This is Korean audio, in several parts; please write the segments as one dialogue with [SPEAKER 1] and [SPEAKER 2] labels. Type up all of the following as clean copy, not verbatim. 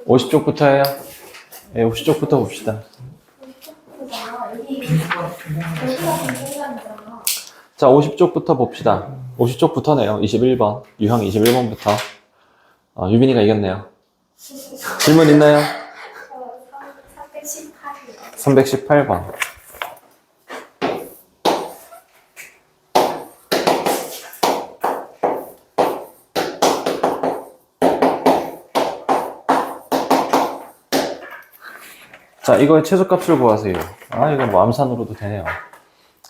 [SPEAKER 1] 50쪽부터예요? 네, 50쪽부터 봅시다. 자, 50쪽부터 봅시다. 50쪽부터네요. 21번. 유형 21번부터. 유빈이가 이겼네요. 질문 있나요? 318번. 자, 이거의 최소값을 구하세요. 이거 뭐 암산으로도 되네요.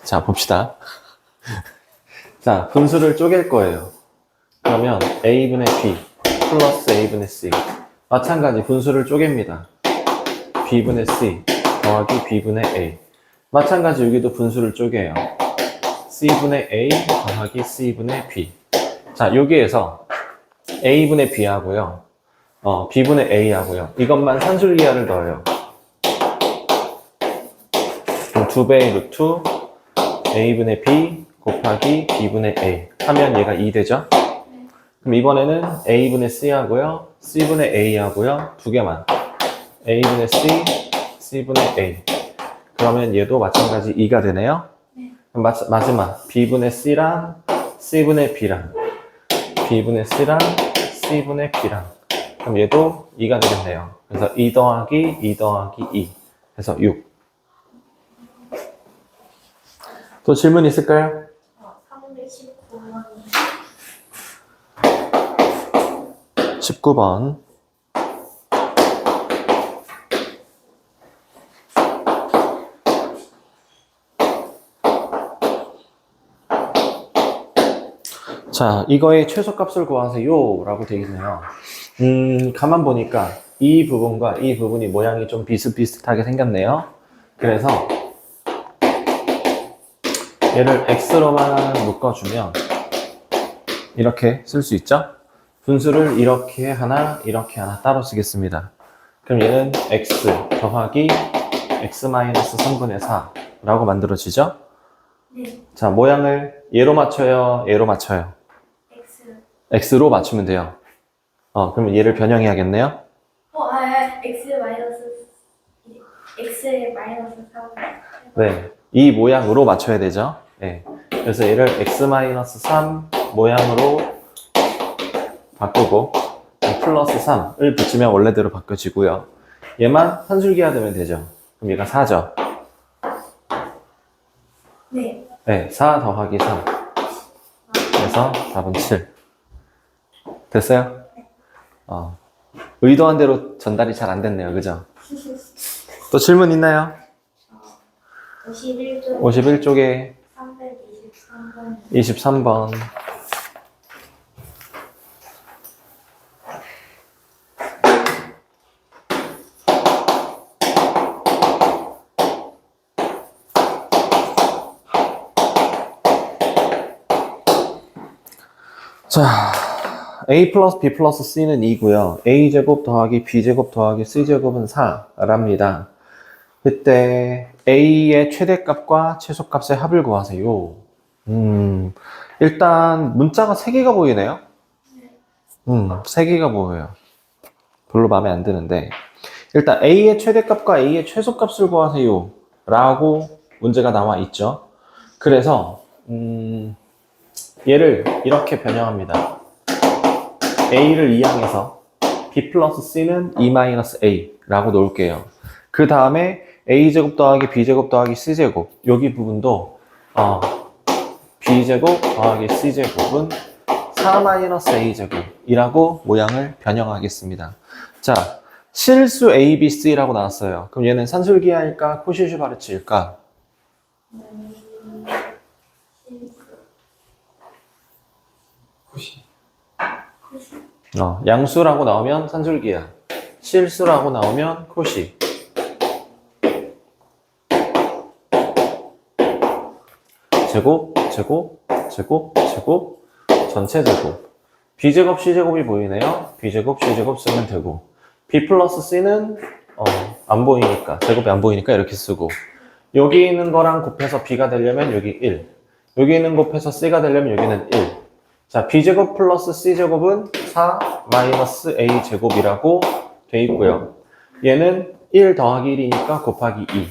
[SPEAKER 1] 자, 봅시다. 자, 분수를 쪼갤 거예요. 그러면 a분의 b 플러스 a분의 c. 마찬가지 분수를 쪼갭니다. b분의 c 더하기 b분의 a. 마찬가지 여기도 분수를 쪼개요. c분의 a 더하기 c분의 b. 자, 여기에서 a분의 b 하고요. b분의 a 하고요. 이것만 산술기하를 넣어요. 그럼 2배의 루트 a분의 b 곱하기 b분의 a 하면 얘가 2 되죠? 그럼 이번에는 a분의 c 하고요. c분의 a 하고요. 두 개만. a분의 c, c분의 a. 그러면 얘도 마찬가지 2가 되네요? 그럼 마지막 b분의 c랑 c분의 b랑 b분의 c랑 c분의 b랑 그럼 얘도 2가 되겠네요. 그래서 2 더하기 2 더하기 2 해서 6. 또 질문 있을까요? 19번. 자, 이거의 최소값을 구하세요 라고 되어 있네요. 가만 보니까 이 부분과 이 부분이 모양이 좀 비슷비슷하게 생겼네요. 그래서 얘를 x로만 묶어주면 이렇게 쓸 수 있죠? 분수를 이렇게 하나 따로 쓰겠습니다. 그럼 얘는 x 더하기 x-3분의 4라고 만들어지죠?
[SPEAKER 2] 네.
[SPEAKER 1] 자, 모양을 얘로 맞춰요? 얘로 맞춰요? x로 맞추면 돼요. 그러면 얘를 변형해야겠네요?
[SPEAKER 2] x의 마이너스 3.
[SPEAKER 1] 네. 이 모양으로 맞춰야 되죠? 네. 그래서 얘를 x-3 모양으로 바꾸고 플러스 3을 붙이면 원래대로 바뀌어지고요. 얘만 산술기하 되면 되죠. 그럼 얘가 4죠?
[SPEAKER 2] 네.
[SPEAKER 1] 네, 4 더하기 3. 그래서 답은 7. 됐어요? 의도한 대로 전달이 잘 안 됐네요. 그죠? 또 질문 있나요? 51쪽에
[SPEAKER 2] 323번.
[SPEAKER 1] 23번. 자, a 플러스 b 플러스 c는 2고요. a제곱 더하기 b제곱 더하기 c제곱은 4랍니다. 그때 a의 최대값과 최소값의 합을 구하세요. 일단 문자가 3개가 보이네요. 3개가 보여요. 별로 마음에 안 드는데 일단 a의 최대값과 a의 최소값을 구하세요 라고 문제가 나와 있죠. 그래서 얘를 이렇게 변형합니다. a를 이항해서 b 플러스 c는 2-a 라고 놓을게요. 그 다음에 a제곱 더하기 b제곱 더하기 c제곱 여기 부분도 b제곱 더하기 c제곱은 4-a제곱 이라고 모양을 변형하겠습니다. 자, 실수 a, b, c라고 나왔어요. 그럼 얘는 산술기하일까 코시슈바르츠일까? 양수라고 나오면 산술기하, 실수라고 나오면 코시. 제곱, 제곱, 제곱, 제곱, 전체 제곱. b제곱, c제곱이 보이네요. b제곱, c제곱 쓰면 되고 b 플러스 c는 안 보이니까, 제곱이 안 보이니까 이렇게 쓰고 여기 있는 거랑 곱해서 b가 되려면 여기 1, 여기 있는 곱해서 c가 되려면 여기는 1. 자, b제곱 플러스 c제곱은 4 마이너스 a 제곱이라고 돼 있고요. 얘는 1 더하기 1이니까 곱하기 2.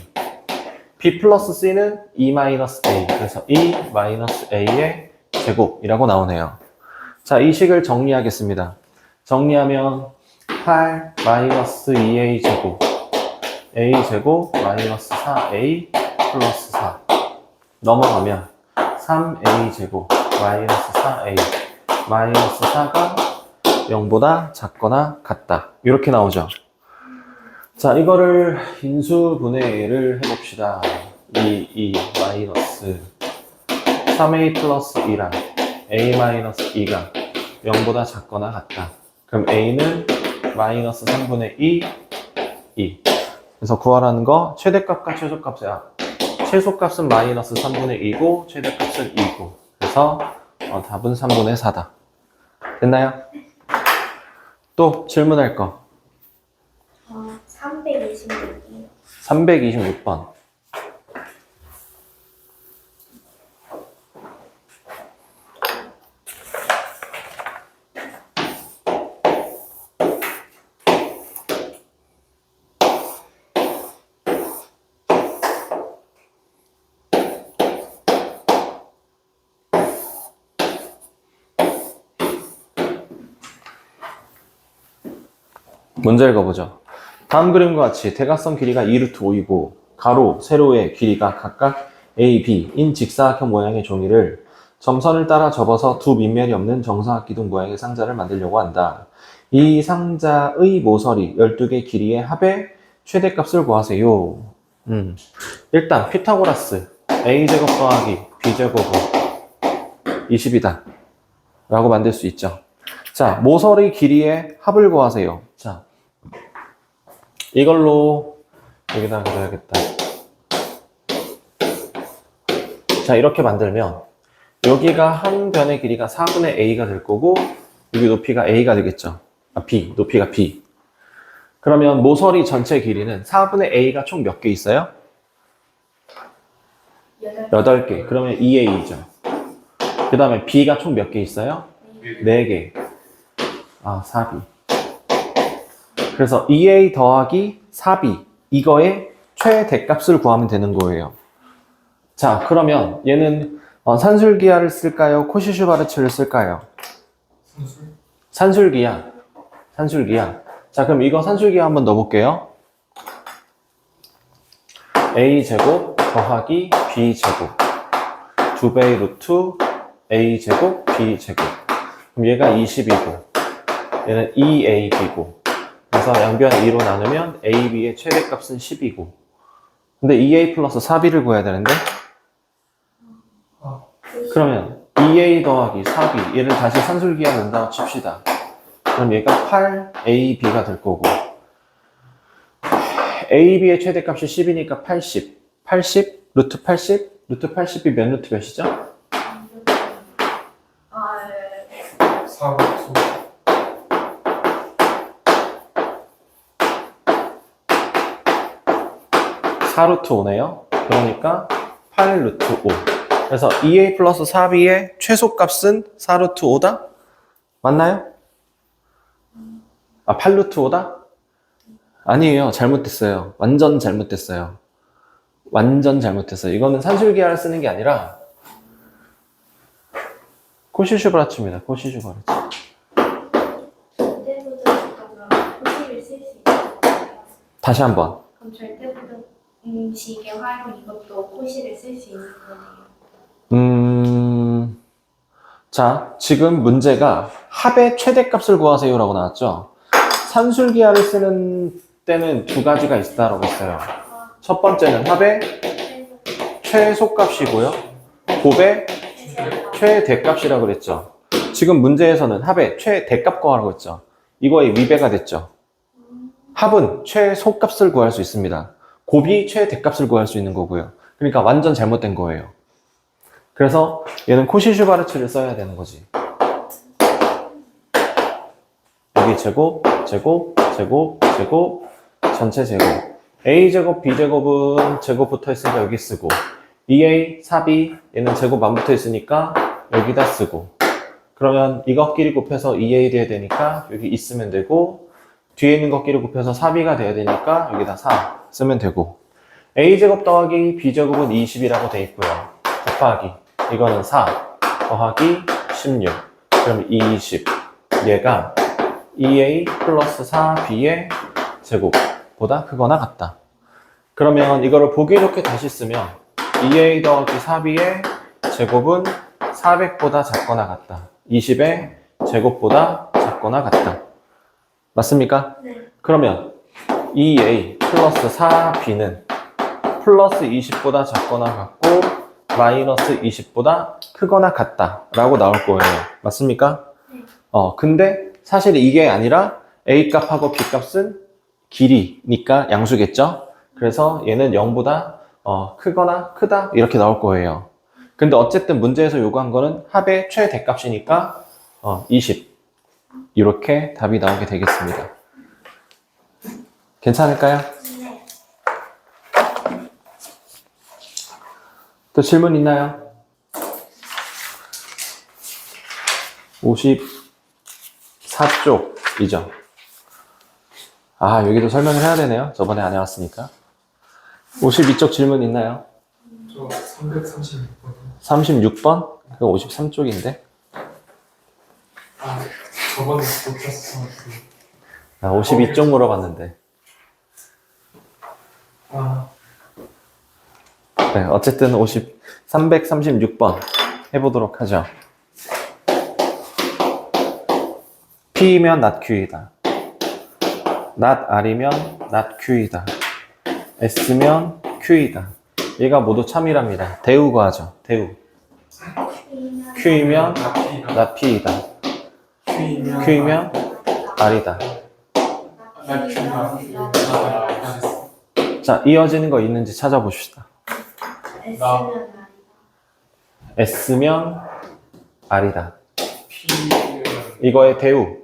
[SPEAKER 1] b 플러스 c는 2 마이너스 a. 그래서 2 마이너스 a의 제곱이라고 나오네요. 자, 이 식을 정리하겠습니다. 정리하면 8 마이너스 2a 제곱 a 제곱 마이너스 4a 플러스 4 넘어가면 3a 제곱 마이너스 4a 마이너스 4가 0보다 작거나 같다. 이렇게 나오죠. 자, 이거를 인수분해를 해봅시다. 2 마이너스 3a 플러스 2랑 a 마이너스 2가 0보다 작거나 같다. 그럼 a는 마이너스 3분의 2. 그래서 구하라는 거 최대값과 최소값이야. 최소값은 마이너스 3분의 2고 최대값은 2고. 그래서 답은 3분의 4다. 됐나요? 또 질문할 거.
[SPEAKER 2] 326이요.
[SPEAKER 1] 326번. 문제 읽어보죠. 다음 그림과 같이 대각선 길이가 2루트 5이고 가로, 세로의 길이가 각각 A, B인 직사각형 모양의 종이를 점선을 따라 접어서 두 밑면이 없는 정사각기둥 모양의 상자를 만들려고 한다. 이 상자의 모서리 12개 길이의 합의 최대값을 구하세요. 일단 피타고라스 A제곱 더하기 B제곱은 20이다 라고 만들 수 있죠. 자, 모서리 길이의 합을 구하세요. 자, 이걸로 여기다 그려야겠다. 자, 이렇게 만들면 여기가 한 변의 길이가 4분의 a가 될 거고 여기 높이가 a가 되겠죠. b, 높이가 b. 그러면 모서리 전체 길이는 4분의 a가 총 몇 개 있어요? 8개. 그러면 2a죠. 그 다음에 b가 총 몇 개 있어요? 4개. 4b. 그래서 2a 더하기 4b 이거의 최대값을 구하면 되는 거예요. 자, 그러면 얘는 산술기하를 쓸까요? 코시슈바르츠를 쓸까요? 산술기하. 자, 그럼 이거 산술기하 한번 넣어볼게요. a제곱 더하기 b제곱 2배의 루트 a제곱 b제곱. 그럼 얘가 20이고 얘는 2ab고 그래서 양변 2로 나누면 ab의 최대값은 10이고 근데 2a 플러스 4b를 구해야 되는데 그러면 2a 더하기 4b 얘를 다시 산술기하 넣는다고 칩시다. 그럼 얘가 8ab가 될 거고 ab의 최대값이 10이니까 80 루트 80 루트 80이 몇 루트 몇이죠? 4루트 5네요. 그러니까 8루트 5. 그래서 2a 플러스 4b의 최소값은 4루트 5다? 맞나요? 8루트 5다? 아니에요. 잘못됐어요. 완전 잘못됐어요. 이거는 산술기하를 쓰는 게 아니라 코시슈바르츠입니다. 코시슈바르츠.
[SPEAKER 2] 절대부등식과 그럼 코시를 쓸 수 있어요.
[SPEAKER 1] 다시 한번.
[SPEAKER 2] 그럼 절대부등식의 활용 이것도 코시를 쓸 수 있는 거네요.
[SPEAKER 1] 자, 지금 문제가 합의 최대값을 구하세요라고 나왔죠? 산술기하를 쓰는 때는 두 가지가 있다라고 했어요. 첫 번째는 합의 최소값이고요. 곱의 최대값이라고 그랬죠. 지금 문제에서는 합의 최대값 구하라고 했죠. 이거의 위배가 됐죠. 합은 최소값을 구할 수 있습니다. 곱이 최대값을 구할 수 있는 거고요. 그러니까 완전 잘못된 거예요. 그래서 얘는 코시슈바르츠를 써야 되는 거지. 여기 제곱, 전체 제곱. a제곱, b제곱은 제곱 붙어 있으니까 여기 쓰고 2a, 4b 얘는 제곱 안 붙어 있으니까 여기다 쓰고 그러면 이것끼리 곱해서 2a 돼야 되니까 여기 있으면 되고 뒤에 있는 것끼리 곱해서 4b가 돼야 되니까 여기다 4 쓰면 되고, a제곱 더하기 b제곱은 20이라고 돼 있고요. 곱하기 이거는 4 더하기 16, 그럼 20. 얘가 2a 플러스 4b의 제곱보다 크거나 같다. 그러면 이거를 보기 좋게 다시 쓰면 2a 더하기 4b의 제곱은 400보다 작거나 같다. 20의 제곱보다 작거나 같다. 맞습니까?
[SPEAKER 2] 네.
[SPEAKER 1] 그러면 2a 플러스 4b는 플러스 20보다 작거나 같고 마이너스 20보다 크거나 같다 라고 나올 거예요. 맞습니까?
[SPEAKER 2] 네.
[SPEAKER 1] 근데 사실 이게 아니라 a 값하고 b 값은 길이니까 양수겠죠? 그래서 얘는 0보다 크거나 크다 이렇게 나올 거예요. 근데 어쨌든 문제에서 요구한 거는 합의 최대값이니까 20 이렇게 답이 나오게 되겠습니다. 괜찮을까요?
[SPEAKER 2] 네.
[SPEAKER 1] 또 질문 있나요? 54쪽이죠. 아, 여기도 설명을 해야 되네요. 저번에 안 해왔으니까. 52쪽 질문 있나요?
[SPEAKER 3] 저 336번.
[SPEAKER 1] 36번? 그거 53쪽인데.
[SPEAKER 3] 아, 저번에 못 봤어.
[SPEAKER 1] 나 52쪽 물어봤는데.
[SPEAKER 3] 아,
[SPEAKER 1] 네, 어쨌든 336번 해보도록 하죠. P이면 not Q이다. not R이면 not Q이다. S면 Q이다. 얘가 모두 참이랍니다. 대우 구하죠. 대우. Q이면 not P이다. Q이면 R이다. 자, 이어지는 거 있는지 찾아봅시다.
[SPEAKER 2] S는
[SPEAKER 1] S면
[SPEAKER 2] 아니다.
[SPEAKER 1] R이다.
[SPEAKER 3] P는
[SPEAKER 1] 이거의 대우.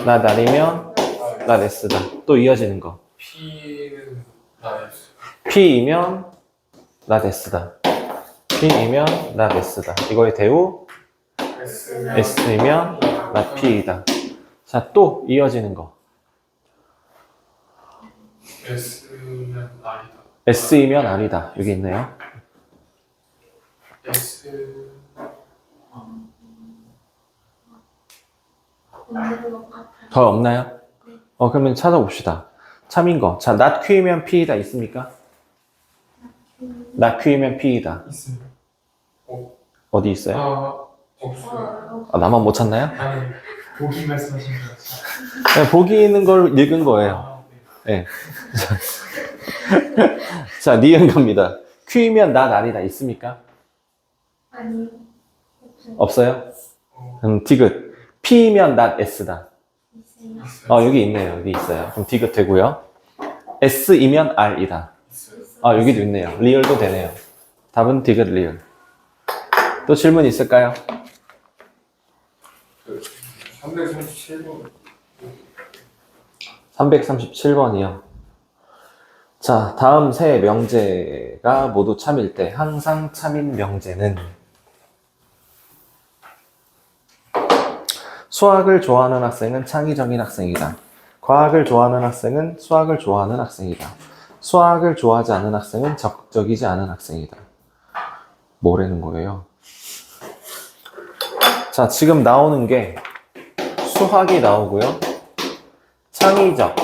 [SPEAKER 2] 난 아니면
[SPEAKER 1] not R이면 not S다. 또 이어지는 거.
[SPEAKER 3] P는 나였어.
[SPEAKER 1] P이면 not S다. P이면 not S다. 이거의 대우 S이면 not P이다. 자, 또 이어지는 거.
[SPEAKER 3] S는 R이다.
[SPEAKER 1] S이면 R이다. 여기 있네요.
[SPEAKER 3] S
[SPEAKER 2] 없는 것 같아요.
[SPEAKER 1] 더 없나요? 그러면 찾아봅시다. 참인 거. 자, not Q이면 P이다 있습니까? not Q이면 P이다.
[SPEAKER 3] 있어요.
[SPEAKER 1] 어디 있어요?
[SPEAKER 3] 아, 없어요.
[SPEAKER 1] 나만 못 찾나요?
[SPEAKER 3] 아니, 보기 말씀하신 것 같아요.
[SPEAKER 1] 네, 보기 있는 걸 읽은 거예요.
[SPEAKER 3] 아, 네.
[SPEAKER 1] 네. 자, 니은 겁니다. Q이면 not R이다 있습니까?
[SPEAKER 2] 아니, 없어요.
[SPEAKER 1] 없어요? 디귿. P이면 not S다.
[SPEAKER 2] 있어요.
[SPEAKER 1] 여기 있네요. 여기 있어요. 그럼 디귿 되고요. S이면 R이다.
[SPEAKER 3] 있어요.
[SPEAKER 1] 여기도 있네요. 리얼도 되네요. 답은 디귿 리얼. 또 질문 있을까요?
[SPEAKER 3] 337번.
[SPEAKER 1] 337번이요. 자, 다음 세 명제가 모두 참일 때 항상 참인 명제는 수학을 좋아하는 학생은 창의적인 학생이다. 과학을 좋아하는 학생은 수학을 좋아하는 학생이다. 수학을 좋아하지 않는 학생은 적극적이지 않은 학생이다. 뭐라는 거예요? 자, 지금 나오는 게 수학이 나오고요. 창의적가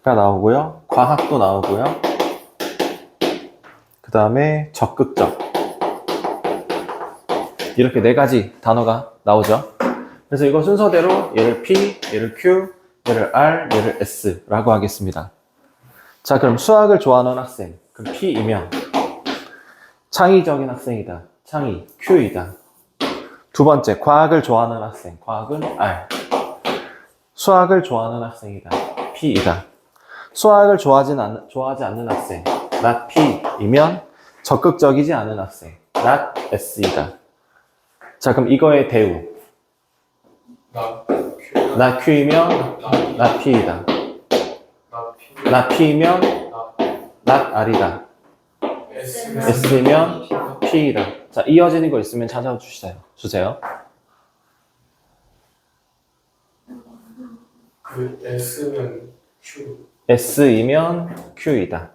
[SPEAKER 1] 나오고요. 과학도 나오고요. 그 다음에 적극적. 이렇게 네 가지 단어가 나오죠. 그래서 이거 순서대로 얘를 P, 얘를 Q, 얘를 R, 얘를 S라고 하겠습니다. 자, 그럼 수학을 좋아하는 학생. 그럼 P이면 창의적인 학생이다. 창의, Q이다. 두 번째, 과학을 좋아하는 학생. 과학은 R. 수학을 좋아하는 학생이다. P이다. 수학을 좋아하지 않는 학생. not P이면 적극적이지 않은 학생. not S이다. 자, 그럼 이거의 대우.
[SPEAKER 3] 나
[SPEAKER 1] not Q이면 not P이다. not P이면 not R이다. S이면 P이다. 자, 이어지는 거 있으면 찾아주세요.
[SPEAKER 3] 그 S는 Q.
[SPEAKER 1] S이면 Q이다.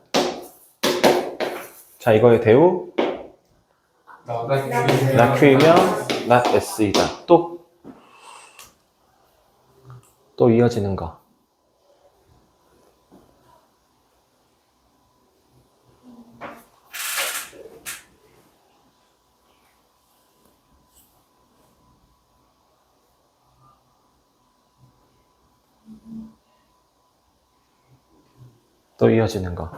[SPEAKER 1] 자, 이거의 대우.
[SPEAKER 3] 나
[SPEAKER 1] 나 Q이면 나 S이다. 또 이어지는 거. 또 이어지는 거.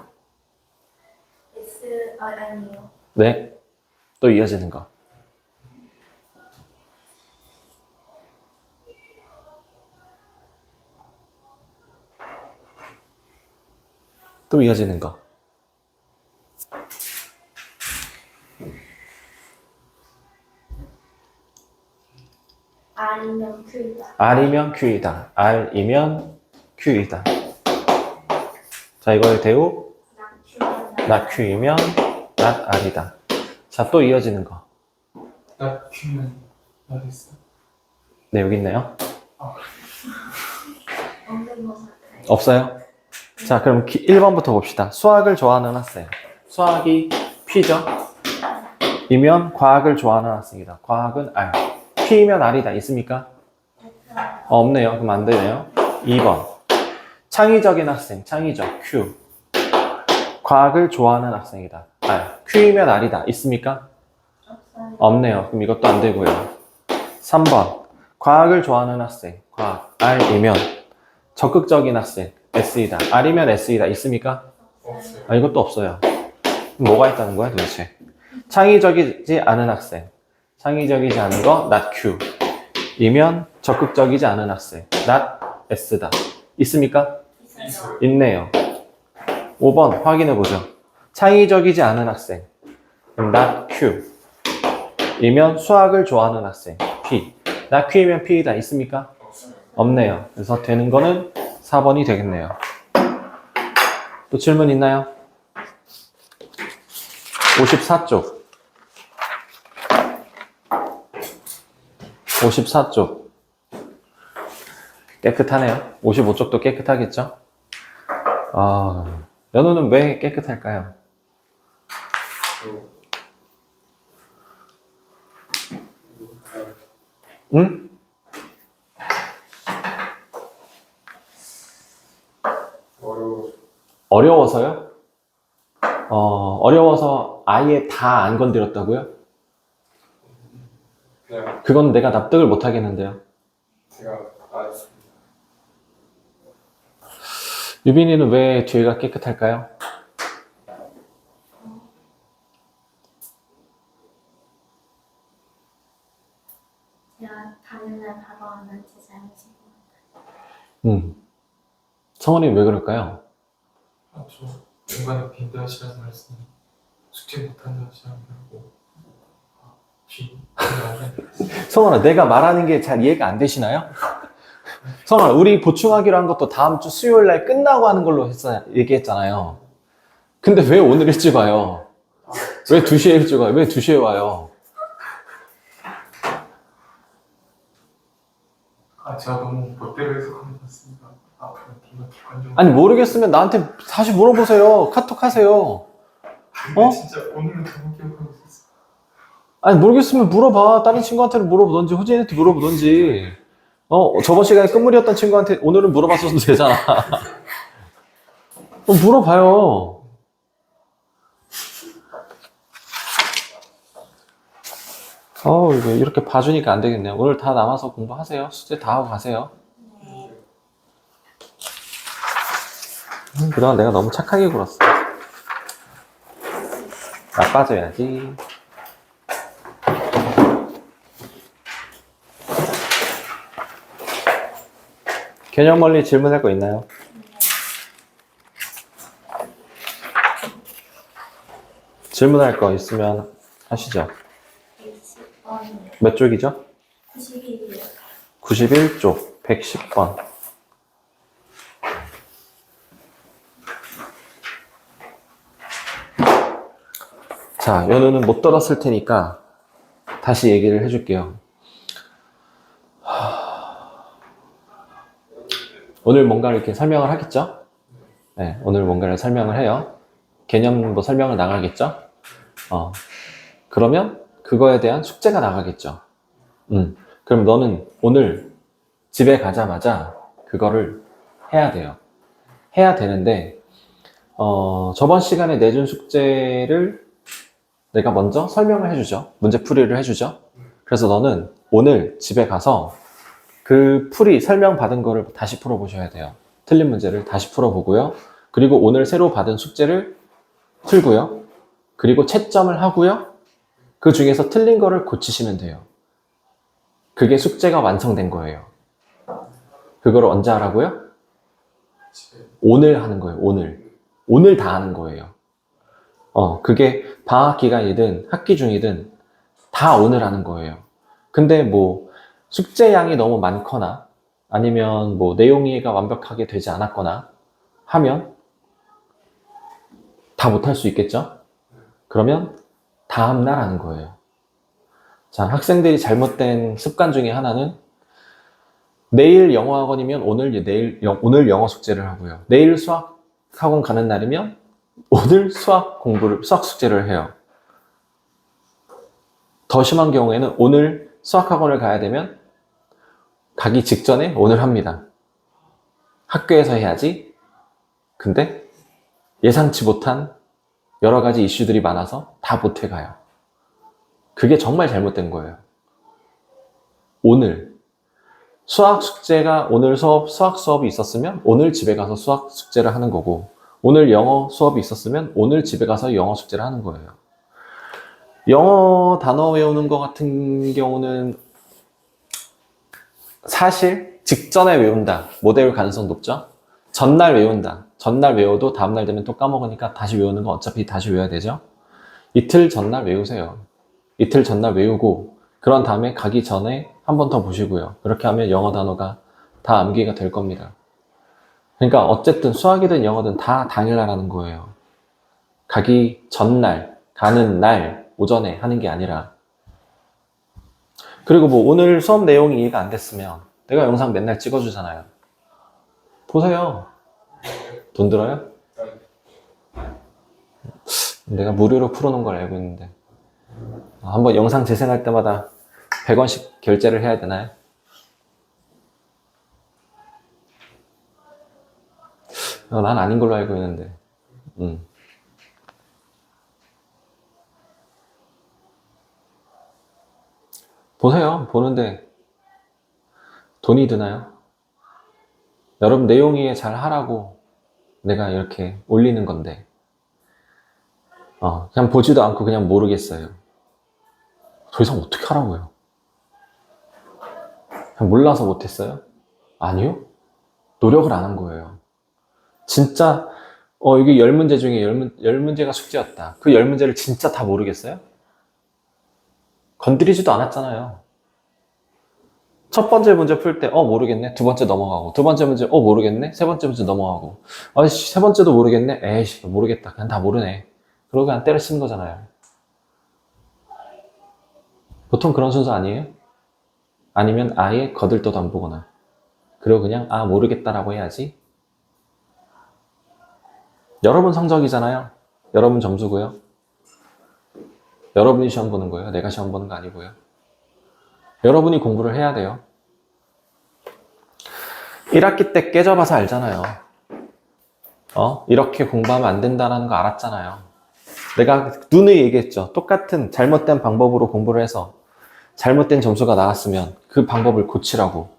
[SPEAKER 2] 아니요.
[SPEAKER 1] 네. 또 이어지는 거. 또 이어지는 거.
[SPEAKER 2] R이면 Q이다.
[SPEAKER 1] R이면 Q이다. R이면 Q이다. 자, 이거의 대우. 나 Q이면 나 R이다. 자, 또 이어지는 거.
[SPEAKER 3] 나 Q는 나 S.
[SPEAKER 1] 네, 여기 있네요.
[SPEAKER 2] 없는 것 같아요.
[SPEAKER 1] 없어요? 자, 그럼 1번부터 봅시다. 수학을 좋아하는 학생. 수학이 P죠? 이면 과학을 좋아하는 학생이다. 과학은 R. P이면 R이다. 있습니까? 없네요. 그럼 안 되네요. 2번. 창의적인 학생. 창의적. Q. 과학을 좋아하는 학생이다. R. Q이면 R이다. 있습니까?
[SPEAKER 2] 없어요.
[SPEAKER 1] 없네요. 그럼 이것도 안 되고요. 3번. 과학을 좋아하는 학생. 과학. R이면 적극적인 학생. S이다. R이면 S이다. 있습니까?
[SPEAKER 3] 없어요.
[SPEAKER 1] 아, 이것도 없어요. 그럼 뭐가 있다는 거야, 도대체? 창의적이지 않은 학생. 창의적이지 않은 거, not Q. 이면 적극적이지 않은 학생. not S다. 있습니까?
[SPEAKER 2] 있어요.
[SPEAKER 1] 있네요. 5번 확인해보죠. 창의적이지 않은 학생. 그럼 not Q. 이면 수학을 좋아하는 학생. P. not Q이면 P이다. 있습니까?
[SPEAKER 3] 없어요.
[SPEAKER 1] 없네요. 그래서 되는 거는 4번이 되겠네요. 또 질문 있나요? 54쪽. 54쪽. 깨끗하네요. 55쪽도 깨끗하겠죠? 아, 연우는 왜 깨끗할까요? 응? 어려워서요? 어려워서 아예 다 안 건드렸다고요?
[SPEAKER 3] 그냥
[SPEAKER 1] 그건 내가 납득을 못 하겠는데요.
[SPEAKER 3] 제가 안 했습니다.
[SPEAKER 1] 유빈이는 왜 뒤가 깨끗할까요?
[SPEAKER 2] 제가 다른 날 바로 안 한 제 잘못인 것 같아요.
[SPEAKER 1] 성원이 왜 그럴까요?
[SPEAKER 3] 아, 저 중간에 빈대하시라는 말씀 숙제 못한다 하시라고 G.
[SPEAKER 1] 성원아, 내가 말하는 게 잘 이해가 안 되시나요? 성원아, 우리 보충하기로 한 것도 다음 주 수요일 날 끝나고 하는 걸로 얘기했잖아요. 근데 왜 오늘 일찍 와요? 왜 2시에 일찍 와요? 왜 2시에 와요?
[SPEAKER 3] 아, 제가 너무 멋대로 해석한 것 같습니다. 아, 그럼 이거 객관적으로.
[SPEAKER 1] 아니, 모르겠으면 나한테 다시 물어보세요. 카톡 하세요.
[SPEAKER 3] 근데
[SPEAKER 1] 어?
[SPEAKER 3] 진짜 오늘은 잘못 기억하고 있었어요.
[SPEAKER 1] 아니, 모르겠으면 물어봐. 다른 친구한테 물어보던지, 호진이한테 물어보던지. 저번 시간에 끝물이었던 친구한테 오늘은 물어봤어도 되잖아. 물어봐요. 이렇게 봐주니까 안 되겠네요. 오늘 다 남아서 공부하세요. 숙제 다 하고 가세요.
[SPEAKER 2] 네.
[SPEAKER 1] 그동안 내가 너무 착하게 굴었어. 나빠져야지. 개념 원리 질문할 거 있나요? 질문할 거 있으면 하시죠.
[SPEAKER 2] 110번이요.
[SPEAKER 1] 몇 쪽이죠?
[SPEAKER 2] 91이요.
[SPEAKER 1] 91쪽, 110번. 자, 연우는 못 들었을 테니까 다시 얘기를 해줄게요. 오늘 뭔가를 이렇게 설명을 하겠죠? 네, 오늘 뭔가를 설명을 해요. 개념 뭐 설명을 나가겠죠? 그러면 그거에 대한 숙제가 나가겠죠. 그럼 너는 오늘 집에 가자마자 그거를 해야 돼요. 해야 되는데, 저번 시간에 내준 숙제를 내가 먼저 설명을 해주죠. 문제풀이를 해주죠. 그래서 너는 오늘 집에 가서 그 풀이 설명받은 거를 다시 풀어보셔야 돼요. 틀린 문제를 다시 풀어보고요. 그리고 오늘 새로 받은 숙제를 풀고요. 그리고 채점을 하고요. 그 중에서 틀린 거를 고치시면 돼요. 그게 숙제가 완성된 거예요. 그걸 언제 하라고요? 오늘 하는 거예요. 오늘 다 하는 거예요. 그게 방학 기간이든 학기 중이든 다 오늘 하는 거예요. 근데 뭐 숙제 양이 너무 많거나 아니면 뭐 내용 이해가 완벽하게 되지 않았거나 하면 다 못할 수 있겠죠? 그러면 다음날 하는 거예요. 자, 학생들이 잘못된 습관 중에 하나는 내일 영어 학원이면 오늘 영어 숙제를 하고요. 내일 수학 학원 가는 날이면 오늘 수학 숙제를 해요. 더 심한 경우에는 오늘 수학 학원을 가야 되면 가기 직전에 오늘 합니다. 학교에서 해야지. 근데 예상치 못한 여러 가지 이슈들이 많아서 다 못해 가요. 그게 정말 잘못된 거예요. 오늘 수학 숙제가 오늘 수학 수업이 있었으면 오늘 집에 가서 수학 숙제를 하는 거고, 오늘 영어 수업이 있었으면 오늘 집에 가서 영어 숙제를 하는 거예요. 영어 단어 외우는 거 같은 경우는 사실 직전에 외운다. 못 외울 가능성 높죠? 전날 외운다. 전날 외워도 다음날 되면 또 까먹으니까 다시 외우는 거 어차피 다시 외워야 되죠? 이틀 전날 외우세요. 이틀 전날 외우고 그런 다음에 가기 전에 한 번 더 보시고요. 그렇게 하면 영어 단어가 다 암기가 될 겁니다. 그러니까 어쨌든 수학이든 영어든 다 당일날 하는 거예요. 가기 전날, 가는 날 오전에 하는 게 아니라. 그리고 뭐 오늘 수업 내용이 이해가 안 됐으면 내가 영상 맨날 찍어주잖아요. 보세요. 돈 들어요? 내가 무료로 풀어놓은 걸 알고 있는데 한번 영상 재생할 때마다 100원씩 결제를 해야 되나요? 난 아닌 걸로 알고 있는데. 보세요. 보는데 돈이 드나요? 여러분 내용 이해 잘 하라고 내가 이렇게 올리는 건데 그냥 보지도 않고 그냥 모르겠어요. 더 이상 어떻게 하라고요? 그냥 몰라서 못했어요? 아니요. 노력을 안 한 거예요. 진짜 이게 10문제 중에 10문제가 숙제였다. 그 10문제를 진짜 다 모르겠어요? 건드리지도 않았잖아요. 첫 번째 문제 풀 때 모르겠네. 두 번째 넘어가고, 두 번째 문제 모르겠네. 세 번째 문제 넘어가고, 세 번째도 모르겠네. 에이씨 모르겠다. 그냥 다 모르네. 그러고 그냥 때려 쓰는 거잖아요. 보통 그런 순서 아니에요? 아니면 아예 거들떠도 안 보거나, 그리고 그냥 모르겠다라고 해야지. 여러분 성적이잖아요. 여러분 점수고요. 여러분이 시험 보는 거예요. 내가 시험 보는 거 아니고요. 여러분이 공부를 해야 돼요. 1학기 때 깨져봐서 알잖아요. 이렇게 공부하면 안 된다는 거 알았잖아요. 내가 누누이 얘기했죠. 똑같은 잘못된 방법으로 공부를 해서 잘못된 점수가 나왔으면 그 방법을 고치라고.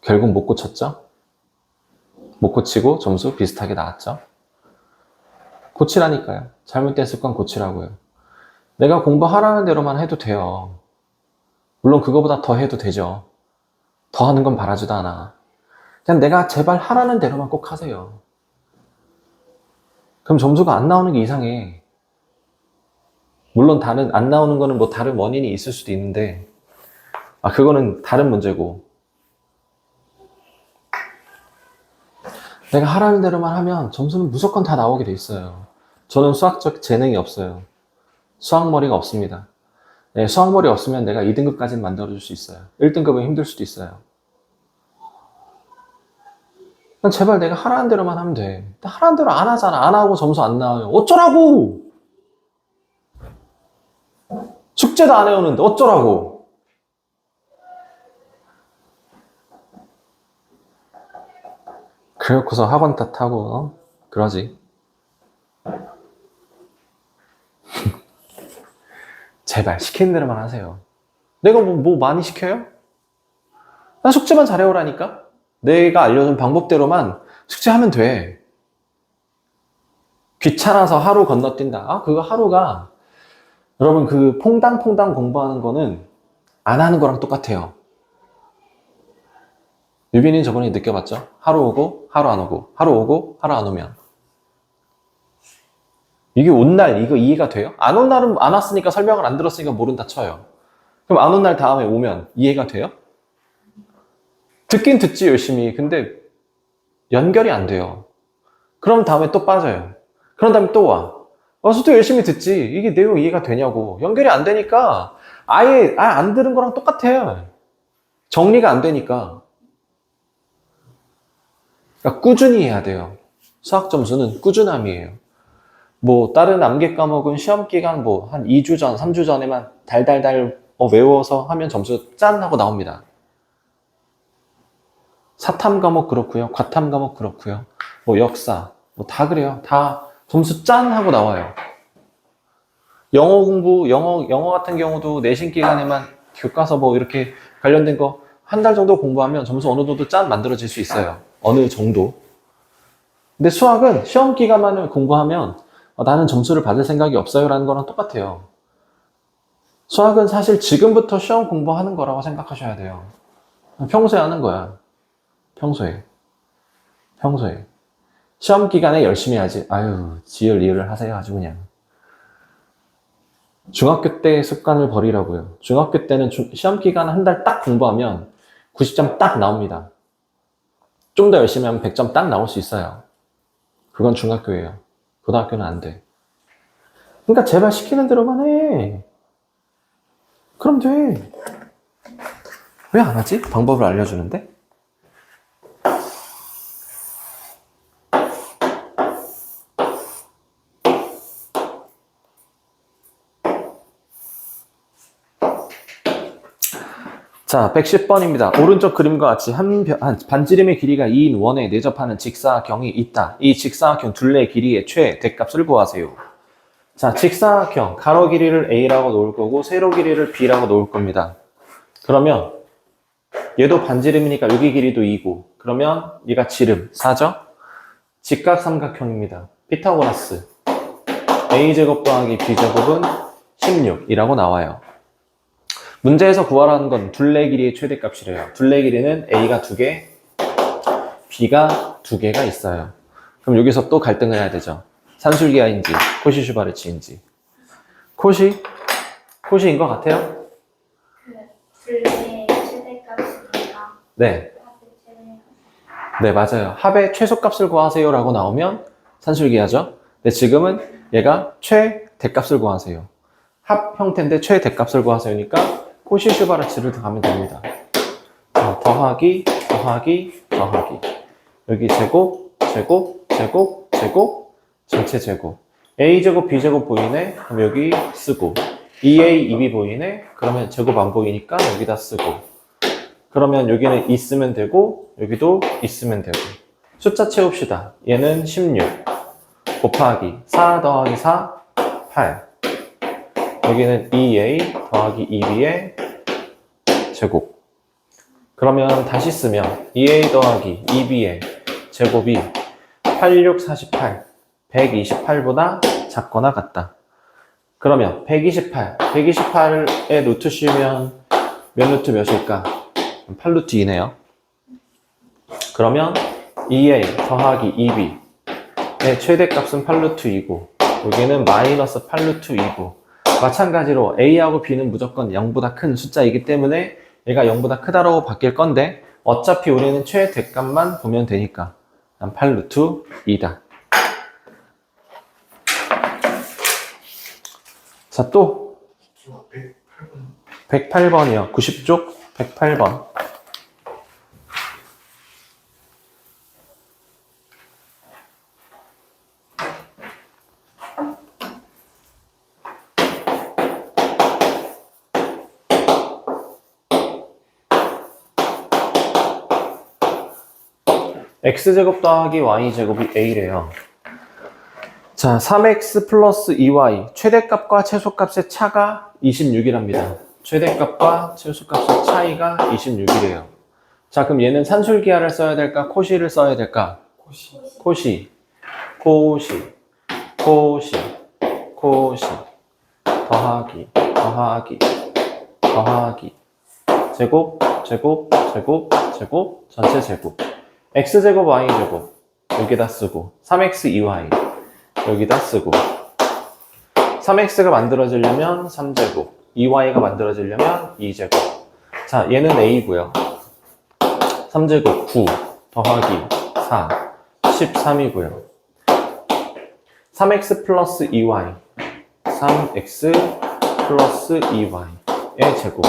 [SPEAKER 1] 결국 못 고쳤죠? 못 고치고 점수 비슷하게 나왔죠? 고치라니까요. 잘못된 습관 고치라고요. 내가 공부하라는 대로만 해도 돼요. 물론 그거보다 더 해도 되죠. 더 하는 건 바라지도 않아. 그냥 내가 제발 하라는 대로만 꼭 하세요. 그럼 점수가 안 나오는 게 이상해. 물론 안 나오는 거는 뭐 다른 원인이 있을 수도 있는데, 그거는 다른 문제고. 내가 하라는 대로만 하면 점수는 무조건 다 나오게 돼 있어요. 저는 수학적 재능이 없어요. 수학머리가 없습니다. 네, 수학머리 없으면 내가 2등급까지는 만들어줄 수 있어요. 1등급은 힘들 수도 있어요. 난 제발 내가 하라는 대로만 하면 돼. 하라는 대로 안 하잖아. 안 하고 점수 안 나와요. 어쩌라고! 숙제도 안 해오는데 어쩌라고! 그래놓고서 학원 탓하고 그러지. 제발 시키는 대로만 하세요. 내가 뭐 많이 시켜요? 난 숙제만 잘해오라니까? 내가 알려준 방법대로만 숙제하면 돼. 귀찮아서 하루 건너뛴다. 그거 하루가 여러분 그 퐁당퐁당 공부하는 거는 안 하는 거랑 똑같아요. 유빈이 저번에 느껴봤죠? 하루 오고 하루 안 오고 하루 오고 하루 안 오면 이게 온 날 이거 이해가 돼요? 안 온 날은 안 왔으니까 설명을 안 들었으니까 모른다 쳐요. 그럼 안 온 날 다음에 오면 이해가 돼요? 듣긴 듣지 열심히. 근데 연결이 안 돼요. 그럼 다음에 또 빠져요. 그런 다음에 또 와. 와서 또 열심히 듣지. 이게 내용 이해가 되냐고. 연결이 안 되니까 아예 안 들은 거랑 똑같아요. 정리가 안 되니까. 그러니까 꾸준히 해야 돼요. 수학 점수는 꾸준함이에요. 뭐 다른 암기 과목은 시험 기간 뭐 한 2주 전, 3주 전에만 달달달 외워서 하면 점수 짠 하고 나옵니다. 사탐 과목 그렇고요. 과탐 과목 그렇고요. 뭐 역사 뭐 다 그래요. 다 점수 짠 하고 나와요. 영어 공부, 영어 같은 경우도 내신 기간에만 교과서 뭐 이렇게 관련된 거 한 달 정도 공부하면 점수 어느 정도 짠 만들어질 수 있어요. 어느 정도. 근데 수학은 시험 기간만을 공부하면 나는 점수를 받을 생각이 없어요 라는 거랑 똑같아요. 수학은 사실 지금부터 시험 공부하는 거라고 생각하셔야 돼요. 평소에 하는 거야. 평소에. 시험 기간에 열심히 하지. 아유, 지열 이열을 하세요. 아주 그냥. 중학교 때 습관을 버리라고요. 중학교 때는 시험 기간 한 달 딱 공부하면 90점 딱 나옵니다. 좀 더 열심히 하면 100점 딱 나올 수 있어요. 그건 중학교예요. 고등학교는 안 돼. 그러니까 제발 시키는 대로만 해. 그럼 돼. 왜 안 하지? 방법을 알려주는데? 자, 110번입니다. 오른쪽 그림과 같이 한 반지름의 길이가 2인 원에 내접하는 직사각형이 있다. 이 직사각형 둘레 길이의 최대값을 구하세요. 자, 직사각형 가로 길이를 A라고 놓을 거고 세로 길이를 B라고 놓을 겁니다. 그러면 얘도 반지름이니까 여기 길이도 2고 그러면 얘가 지름 4죠? 직각삼각형입니다. 피타고라스 A제곱 더하기 B제곱은 16이라고 나와요. 문제에서 구하라는 건 둘레 길이의 최대값이래요. 둘레 길이는 A가 2개, B가 2개가 있어요. 그럼 여기서 또 갈등을 해야 되죠. 산술기하인지 코시-슈바르츠인지. 코시인 것 같아요?
[SPEAKER 2] 둘레의 최대값이니까
[SPEAKER 1] 네. 네, 맞아요. 합의 최소값을 구하세요 라고 나오면 산술기하죠. 근데 지금은 얘가 최대값을 구하세요. 합 형태인데 최대값을 구하세요니까 코시-슈바르츠를 가면 됩니다. 더하기 여기 제곱 전체 제곱 A제곱 B제곱 보이네? 그럼 여기 쓰고 2A 2B 보이네? 그러면 제곱 안 보이니까 여기다 쓰고 그러면 여기는 있으면 되고 여기도 있으면 되고 숫자 채웁시다. 얘는 16 곱하기 4 더하기 4 8 여기는 2A 더하기 2B의 제곱. 그러면 다시 쓰면 2A 더하기 2B의 제곱이 86, 48, 128보다 작거나 같다. 그러면 128에 루트 씌우면 몇 루트 몇일까? 8루트 2네요. 그러면 2A 더하기 2B의 최대값은 8루트 2고 여기는 마이너스 8루트 2고 마찬가지로 A하고 B는 무조건 0보다 큰 숫자이기 때문에 얘가 0보다 크다라고 바뀔 건데 어차피 우리는 최대값만 보면 되니까 8루트 2다. 자, 또 108번이요. 90쪽 108번. x제곱 더하기 y제곱이 a래요. 자, 3x 플러스 2y 최대값과 최소값의 차가 26이랍니다. 최대값과 최소값의 차이가 26이래요. 자, 그럼 얘는 산술기하를 써야 될까? 코시를 써야 될까?
[SPEAKER 3] 코시.
[SPEAKER 1] 코시, 코시, 코시, 코시, 더하기, 더하기, 더하기, 제곱, 제곱, 제곱, 제곱, 전체 제곱. x제곱, y제곱 여기다 쓰고 3x2y 여기다 쓰고 3x가 만들어지려면 3제곱 2y가 만들어지려면 2제곱. 자, 얘는 a고요. 3제곱 9 더하기 4 13이고요. 3x 플러스 2y 3x 플러스 2y의 제곱.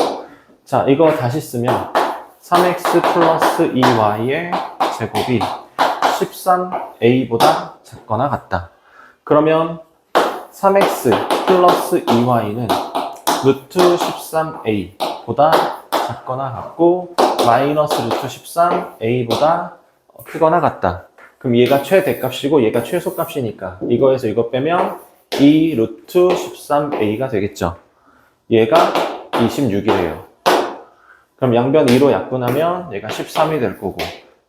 [SPEAKER 1] 자, 이거 다시 쓰면 3x 플러스 2y의 제곱이 13a보다 작거나 같다. 그러면 3x 플러스 2y는 루트 13a보다 작거나 같고 마이너스 루트 13a보다 크거나 같다. 그럼 얘가 최대값이고 얘가 최소값이니까 이거에서 이거 빼면 2 루트 13a가 되겠죠. 얘가 26이래요. 그럼 양변 2로 약분하면 얘가 13이 될 거고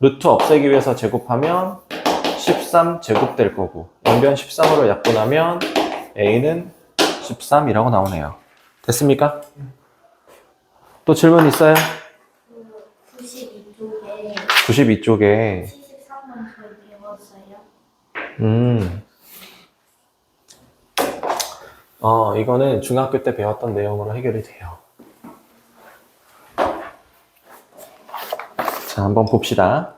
[SPEAKER 1] 루트 없애기 위해서 제곱하면 13 제곱 될 거고 양변 13으로 약분하면 a는 13이라고 나오네요. 됐습니까? 또 질문 있어요?
[SPEAKER 2] 그 92쪽에
[SPEAKER 1] 92쪽에
[SPEAKER 2] 73번 저희 배웠어요.
[SPEAKER 1] 이거는 중학교 때 배웠던 내용으로 해결이 돼요. 자, 한번 봅시다.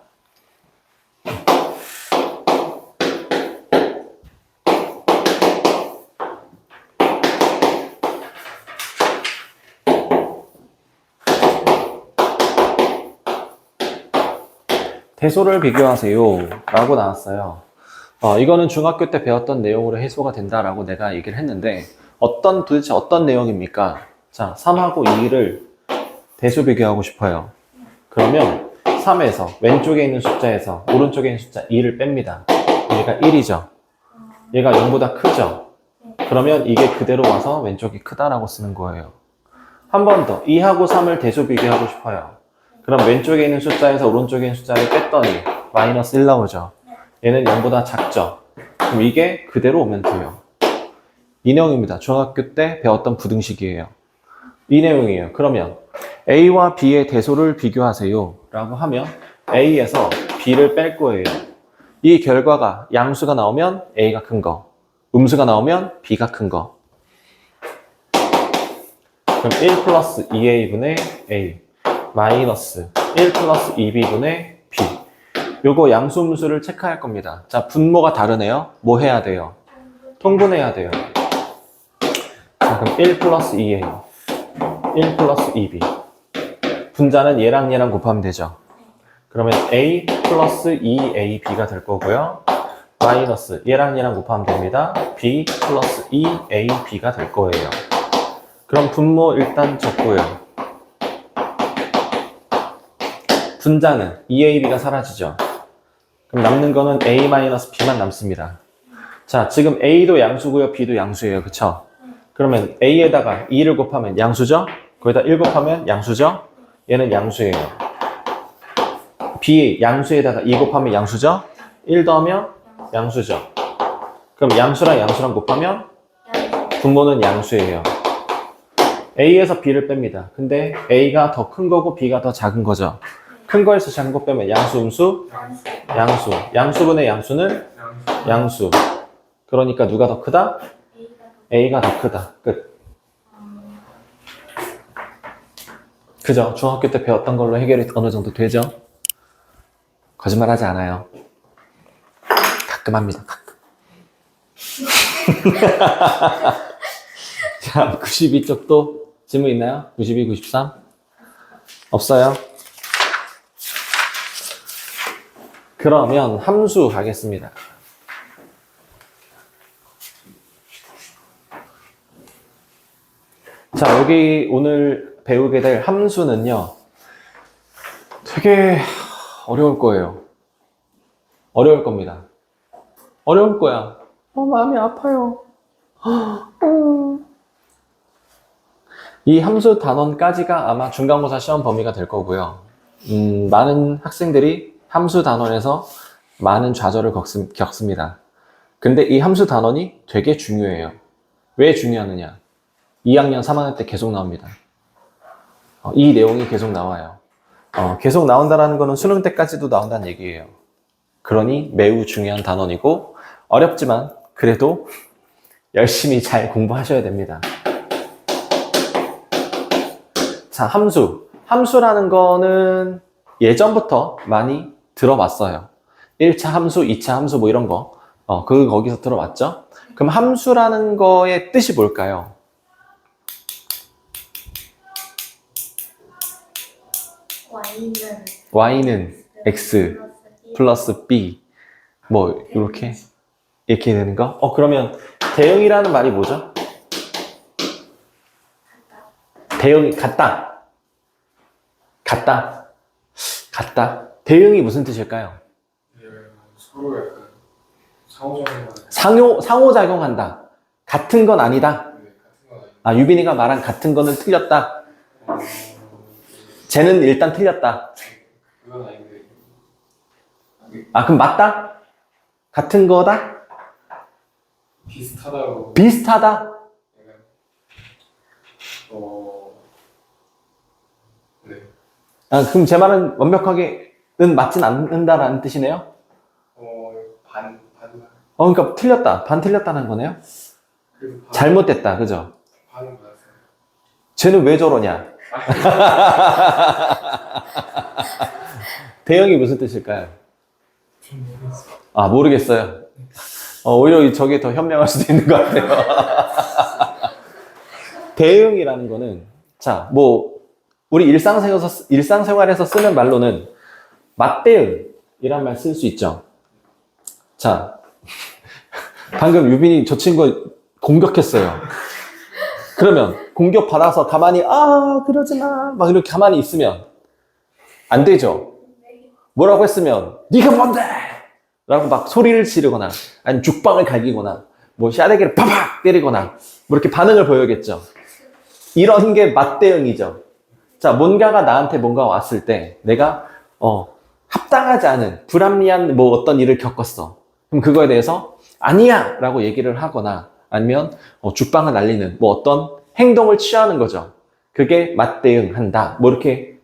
[SPEAKER 1] 대소를 비교하세요 라고 나왔어요. 이거는 중학교 때 배웠던 내용으로 해소가 된다라고 내가 얘기를 했는데 도대체 어떤 내용입니까? 자, 3하고 2를 대소 비교하고 싶어요. 그러면 3에서 왼쪽에 있는 숫자에서 오른쪽에 있는 숫자 2를 뺍니다. 얘가 1이죠. 얘가 0보다 크죠. 그러면 이게 그대로 와서 왼쪽이 크다라고 쓰는 거예요. 한 번 더 2하고 3을 대소 비교하고 싶어요. 그럼 왼쪽에 있는 숫자에서 오른쪽에 있는 숫자를 뺐더니 마이너스 1 나오죠. 얘는 0보다 작죠. 그럼 이게 그대로 오면 돼요. 이 내용입니다. 중학교 때 배웠던 부등식이에요. 이 내용이에요. 그러면 A와 B의 대소를 비교하세요 라고 하면 A에서 B를 뺄 거예요. 이 결과가 양수가 나오면 A가 큰 거, 음수가 나오면 B가 큰 거. 그럼 1 플러스 2A분의 A 마이너스 1 플러스 2B분의 B. 요거 양수 음수를 체크할 겁니다. 자, 분모가 다르네요. 뭐 해야 돼요? 통분해야 돼요. 자, 그럼 1 플러스 2A 1 플러스 2B. 분자는 얘랑 얘랑 곱하면 되죠. 그러면 A 플러스 2AB가 될 거고요. 마이너스 얘랑 얘랑 곱하면 됩니다. B 플러스 2AB가 될 거예요. 그럼 분모 일단 적고요. 분자는 2AB가 사라지죠. 그럼 남는 거는 A-B만 남습니다. 자, 지금 A도 양수고요. B도 양수예요. 그쵸? 그러면 A에다가 2를 곱하면 양수죠? 거기다 1 곱하면 양수죠? 얘는 양수예요. B 양수에다가 2 곱하면 양수죠? 1 더하면 양수죠. 그럼 양수랑 양수랑 곱하면 분모는 양수예요. A에서 B를 뺍니다. 근데 A가 더 큰 거고 B가 더 작은 거죠. 큰 거에서 작은 거 빼면 양수, 음수? 양수. 양수분의 양수는 양수. 그러니까 누가 더 크다? A가 더 크다. 끝. 그죠? 중학교 때 배웠던 걸로 해결이 어느 정도 되죠? 거짓말 하지 않아요. 가끔 합니다. 가끔. 자, 92쪽도 질문 있나요? 92, 93? 없어요? 그러면 함수 가겠습니다. 자, 여기 오늘 배우게 될 함수는요, 되게 어려울 거예요. 어려울 겁니다. 어려울 거야. 마음이 아파요. 이 함수 단원까지가 아마 중간고사 시험 범위가 될 거고요. 많은 학생들이 함수 단원에서 많은 좌절을 겪습니다. 근데 이 함수 단원이 되게 중요해요. 왜 중요하느냐? 2학년, 3학년 때 계속 나옵니다. 이 내용이 계속 나와요. 계속 나온다는 거는 수능 때까지도 나온다는 얘기예요. 그러니 매우 중요한 단원이고 어렵지만 그래도 열심히 잘 공부하셔야 됩니다. 자, 함수. 함수라는 거는 예전부터 많이 들어봤어요. 1차 함수, 2차 함수 뭐 이런 거. 거기서 들어봤죠? 그럼 함수라는 거의 뜻이 뭘까요? y는 x 플러스 b 뭐 이렇게 되는 거? 그러면 대응이라는 말이 뭐죠? 대응이 같다. 대응이 무슨 뜻일까요?
[SPEAKER 3] 서로 약간 상호작용하는.
[SPEAKER 1] 상호작용한다. 같은 건 아니다.
[SPEAKER 3] 네, 같은 건 아니고.
[SPEAKER 1] 유빈이가 말한 같은 거는 틀렸다. 쟤는 일단 틀렸다.
[SPEAKER 3] 그건 아닌데.
[SPEAKER 1] 그럼 맞다? 같은 거다?
[SPEAKER 3] 비슷하다고.
[SPEAKER 1] 비슷하다?
[SPEAKER 3] 약간, 네.
[SPEAKER 1] 그럼 제 말은 완벽하게는 맞진 않는다라는 뜻이네요?
[SPEAKER 3] 반.
[SPEAKER 1] 그러니까 틀렸다. 반 틀렸다는 거네요?
[SPEAKER 3] 그래도 반.
[SPEAKER 1] 잘못됐다. 그죠?
[SPEAKER 3] 반은 맞았어요.
[SPEAKER 1] 쟤는 왜 저러냐? 대응이 무슨 뜻일까요?
[SPEAKER 3] 좀 모르겠어요.
[SPEAKER 1] 모르겠어요. 오히려 저게 더 현명할 수도 있는 것 같아요. 대응이라는 거는, 자, 우리 일상생활에서 쓰는 말로는 맞대응이란 말 쓸 수 있죠. 자, 방금 유빈이 저 친구 공격했어요. 그러면 공격받아서 가만히 그러지 마 막 이렇게 가만히 있으면 안 되죠. 뭐라고 했으면 네가 뭔데? 라고 막 소리를 지르거나 아니면 죽방을 갈기거나 뭐 샤대기를 팍팍 때리거나 뭐 이렇게 반응을 보여야겠죠. 이런 게 맞대응이죠. 자, 뭔가가 나한테 뭔가 왔을 때 내가 합당하지 않은 불합리한 뭐 어떤 일을 겪었어. 그럼 그거에 대해서 아니야 라고 얘기를 하거나 아니면 죽방을 날리는 뭐 어떤 행동을 취하는 거죠. 그게 맞대응한다. 뭐 이렇게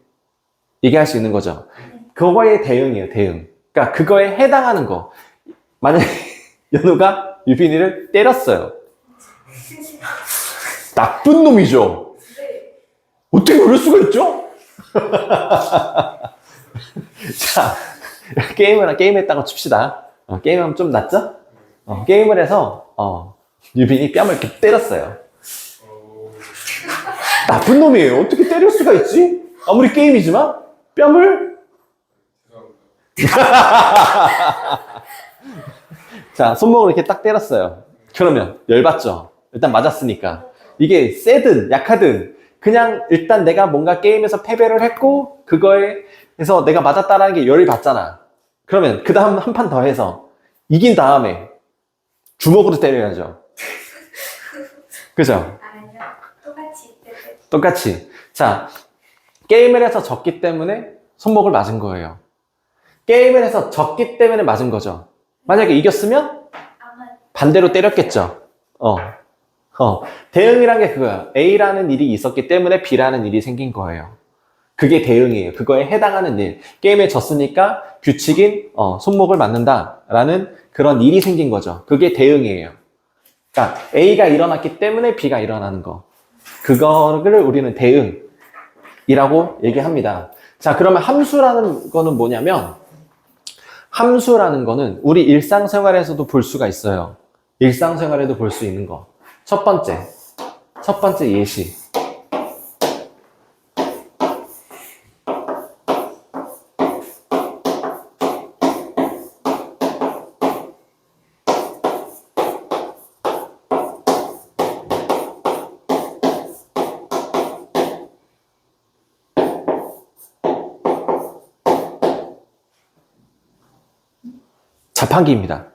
[SPEAKER 1] 얘기할 수 있는 거죠. 그거의 대응이에요, 대응. 그러니까 그거에 해당하는 거. 만약에 연우가 유빈이를 때렸어요. 나쁜 놈이죠. 어떻게 그럴 수가 있죠? 자, 게임했다고 칩시다. 게임하면 좀 낫죠? 게임을 해서 유빈이 뺨을 이렇게 때렸어요. 나쁜 놈이에요. 어떻게 때릴 수가 있지? 아무리 게임이지만 뺨을 자, 손목을 이렇게 딱 때렸어요. 그러면 열받죠? 일단 맞았으니까. 이게 세든 약하든 그냥 일단 내가 뭔가 게임에서 패배를 했고 그거에 해서 내가 맞았다라는 게 열이 받잖아. 그러면 그 다음 한 판 더 해서 이긴 다음에 주먹으로 때려야죠. 그죠?
[SPEAKER 2] 아니요. 똑같이.
[SPEAKER 1] 똑같이. 자, 게임을 해서 졌기 때문에 손목을 맞은 거예요. 게임을 해서 졌기 때문에 맞은 거죠. 만약에 이겼으면
[SPEAKER 2] 아마
[SPEAKER 1] 반대로 때렸겠죠. 대응이란 게 그거야. A라는 일이 있었기 때문에 B라는 일이 생긴 거예요. 그게 대응이에요. 그거에 해당하는 일. 게임에 졌으니까 규칙인 손목을 맞는다라는 그런 일이 생긴 거죠. 그게 대응이에요. 그러니까 A가 일어났기 때문에 B가 일어나는 거. 그거를 우리는 대응이라고 얘기합니다. 자, 그러면 함수라는 거는 뭐냐면 함수라는 거는 우리 일상생활에서도 볼 수가 있어요. 일상생활에도 볼 수 있는 거. 첫 번째 예시. 자판기입니다.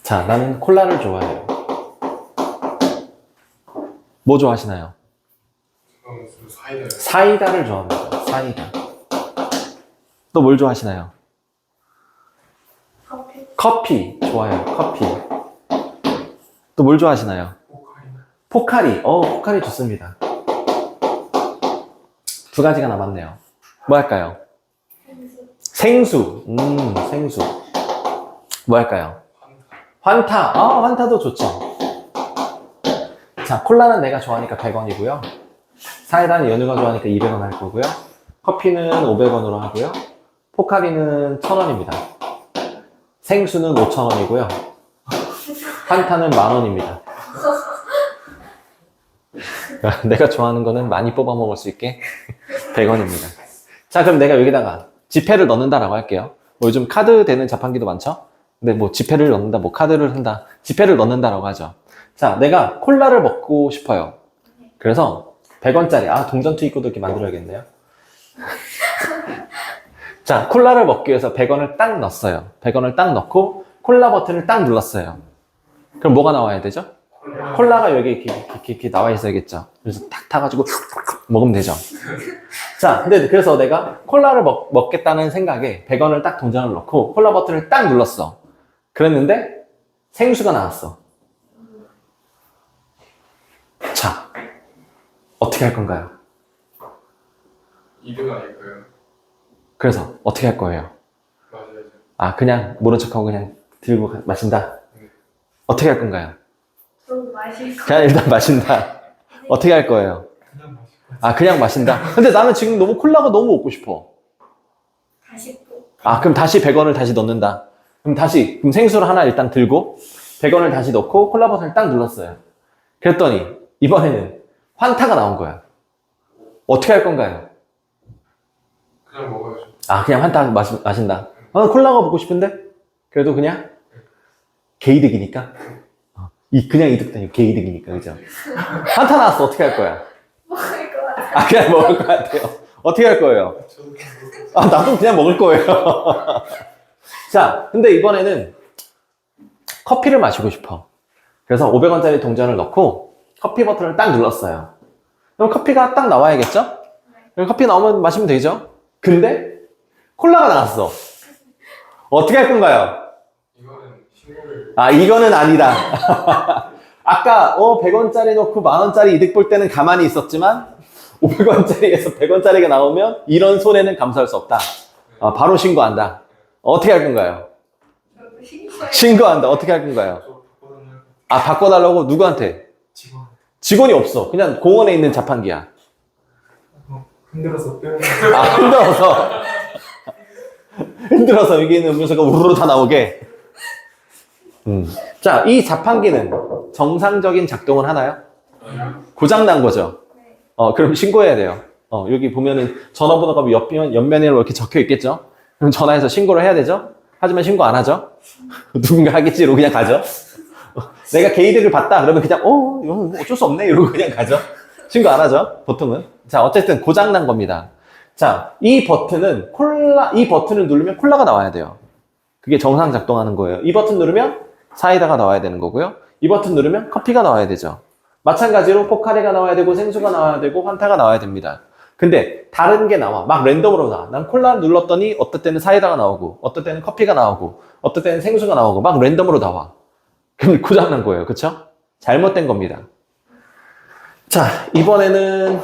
[SPEAKER 1] 자, 나는 콜라를 좋아해요. 뭐 좋아하시나요?
[SPEAKER 3] 저는 사이다요.
[SPEAKER 1] 사이다를 좋아합니다. 사이다. 또 뭘 좋아하시나요?
[SPEAKER 2] 커피.
[SPEAKER 1] 커피 좋아요. 커피. 또 뭘 좋아하시나요?
[SPEAKER 3] 포카리나.
[SPEAKER 1] 포카리. 포카리 좋습니다. 두 가지가 남았네요. 뭐 할까요?
[SPEAKER 2] 생수.
[SPEAKER 1] 생수. 생수. 뭐 할까요?
[SPEAKER 3] 환타.
[SPEAKER 1] 환타. 환타도 좋죠. 자, 콜라는 내가 좋아하니까 100원이고요. 사이다는 연우가 좋아하니까 200원 할 거고요. 커피는 500원으로 하고요. 포카리는 1000원입니다. 생수는 5000원이고요. 환타는 10,000원입니다. 내가 좋아하는 거는 많이 뽑아 먹을 수 있게 100원입니다. 자, 그럼 내가 여기다가 지폐를 넣는다라고 할게요. 뭐 요즘 카드 되는 자판기도 많죠? 근데 뭐 지폐를 넣는다, 뭐 카드를 한다, 지폐를 넣는다라고 하죠. 자, 내가 콜라를 먹고 싶어요. 그래서 100원짜리, 동전 투입구도 이렇게 만들어야겠네요. 자, 콜라를 먹기 위해서 100원을 딱 넣었어요. 100원을 딱 넣고 콜라 버튼을 딱 눌렀어요. 그럼 뭐가 나와야 되죠? 콜라가 여기 이렇게 나와 있어야겠죠. 그래서 탁 타가지고 먹으면 되죠. 자, 근데 그래서 내가 콜라를 먹겠다는 생각에 100원을 딱 동전을 넣고 콜라 버튼을 딱 눌렀어. 그랬는데 생수가 나왔어. 자, 어떻게 할 건가요?
[SPEAKER 3] 이등 아닐까요?
[SPEAKER 1] 그래서 어떻게 할 거예요?
[SPEAKER 3] 맞아야죠.
[SPEAKER 1] 그냥 모른 척하고 그냥 들고 마신다?
[SPEAKER 3] 네.
[SPEAKER 1] 어떻게 할 건가요?
[SPEAKER 2] 좀 마실 거.
[SPEAKER 1] 그냥 일단 마신다. 어떻게 할 거예요?
[SPEAKER 3] 그냥 마시고.
[SPEAKER 1] 그냥 마신다? 근데 나는 지금 너무 콜라가 너무 먹고 싶어.
[SPEAKER 2] 다시 또.
[SPEAKER 1] 그럼 다시 100원을 다시 넣는다. 그럼 생수를 하나 일단 들고 100원을 다시 넣고 콜라 버튼을 딱 눌렀어요. 그랬더니 이번에는 환타가 나온 거야. 어떻게 할 건가요?
[SPEAKER 3] 그냥 먹어야죠.
[SPEAKER 1] 그냥 환타 마신다. 콜라가 먹고 싶은데? 그래도 그냥 개이득이니까. 그냥 이득도 아니고 개이득이니까, 그죠? 환타 나왔어. 어떻게 할 거야?
[SPEAKER 2] 먹을 것 같아.
[SPEAKER 1] 그냥 먹을 것 같아요. 어떻게 할 거예요?
[SPEAKER 3] 저도 그냥 먹어요.
[SPEAKER 1] 나도 그냥 먹을 거예요. 자, 근데 이번에는 커피를 마시고 싶어. 그래서 500원짜리 동전을 넣고 커피 버튼을 딱 눌렀어요. 그럼 커피가 딱 나와야겠죠? 그럼 커피 나오면 마시면 되죠? 근데 콜라가 나왔어. 어떻게 할 건가요?
[SPEAKER 3] 이거는 신고를.
[SPEAKER 1] 이거는 아니다. 아까 100원짜리 넣고 10,000원짜리 이득 볼 때는 가만히 있었지만 500원짜리에서 100원짜리가 나오면 이런 손해는 감수할 수 없다. 바로 신고한다. 어떻게 할 건가요?
[SPEAKER 2] 저도 신고해.
[SPEAKER 1] 신고한다. 어떻게 할 건가요?
[SPEAKER 3] 저 바꿔달라고.
[SPEAKER 1] 바꿔달라고 누구한테?
[SPEAKER 3] 직원.
[SPEAKER 1] 직원이 없어. 그냥 공원에 있는 자판기야.
[SPEAKER 3] 흔들어서 빼면.
[SPEAKER 1] 흔들어서. 흔들어서 여기 있는 음료수가 우르르 다 나오게. 자, 이 자판기는 정상적인 작동을 하나요? 고장난 거죠?
[SPEAKER 2] 네.
[SPEAKER 1] 그럼 신고해야 돼요. 여기 보면은 전화번호가 옆면에 이렇게 적혀 있겠죠? 그럼 전화해서 신고를 해야 되죠? 하지만 신고 안 하죠? 누군가 하겠지 이러고 그냥 가죠? 내가 개이득을 봤다 그러면 그냥 이거 어쩔 수 없네 이러고 그냥 가죠? 신고 안 하죠? 보통은. 자, 어쨌든 고장난 겁니다. 자, 이 버튼을 누르면 콜라가 나와야 돼요. 그게 정상 작동하는 거예요. 이 버튼 누르면 사이다가 나와야 되는 거고요. 이 버튼 누르면 커피가 나와야 되죠. 마찬가지로 포카리가 나와야 되고 생수가 나와야 되고 환타가 나와야 됩니다. 근데 다른 게 나와. 막 랜덤으로 나와. 난 콜라 눌렀더니 어떨 때는 사이다가 나오고 어떨 때는 커피가 나오고 어떨 때는 생수가 나오고 막 랜덤으로 나와. 그럼 고장난 거예요. 그쵸? 잘못된 겁니다. 자, 이번에는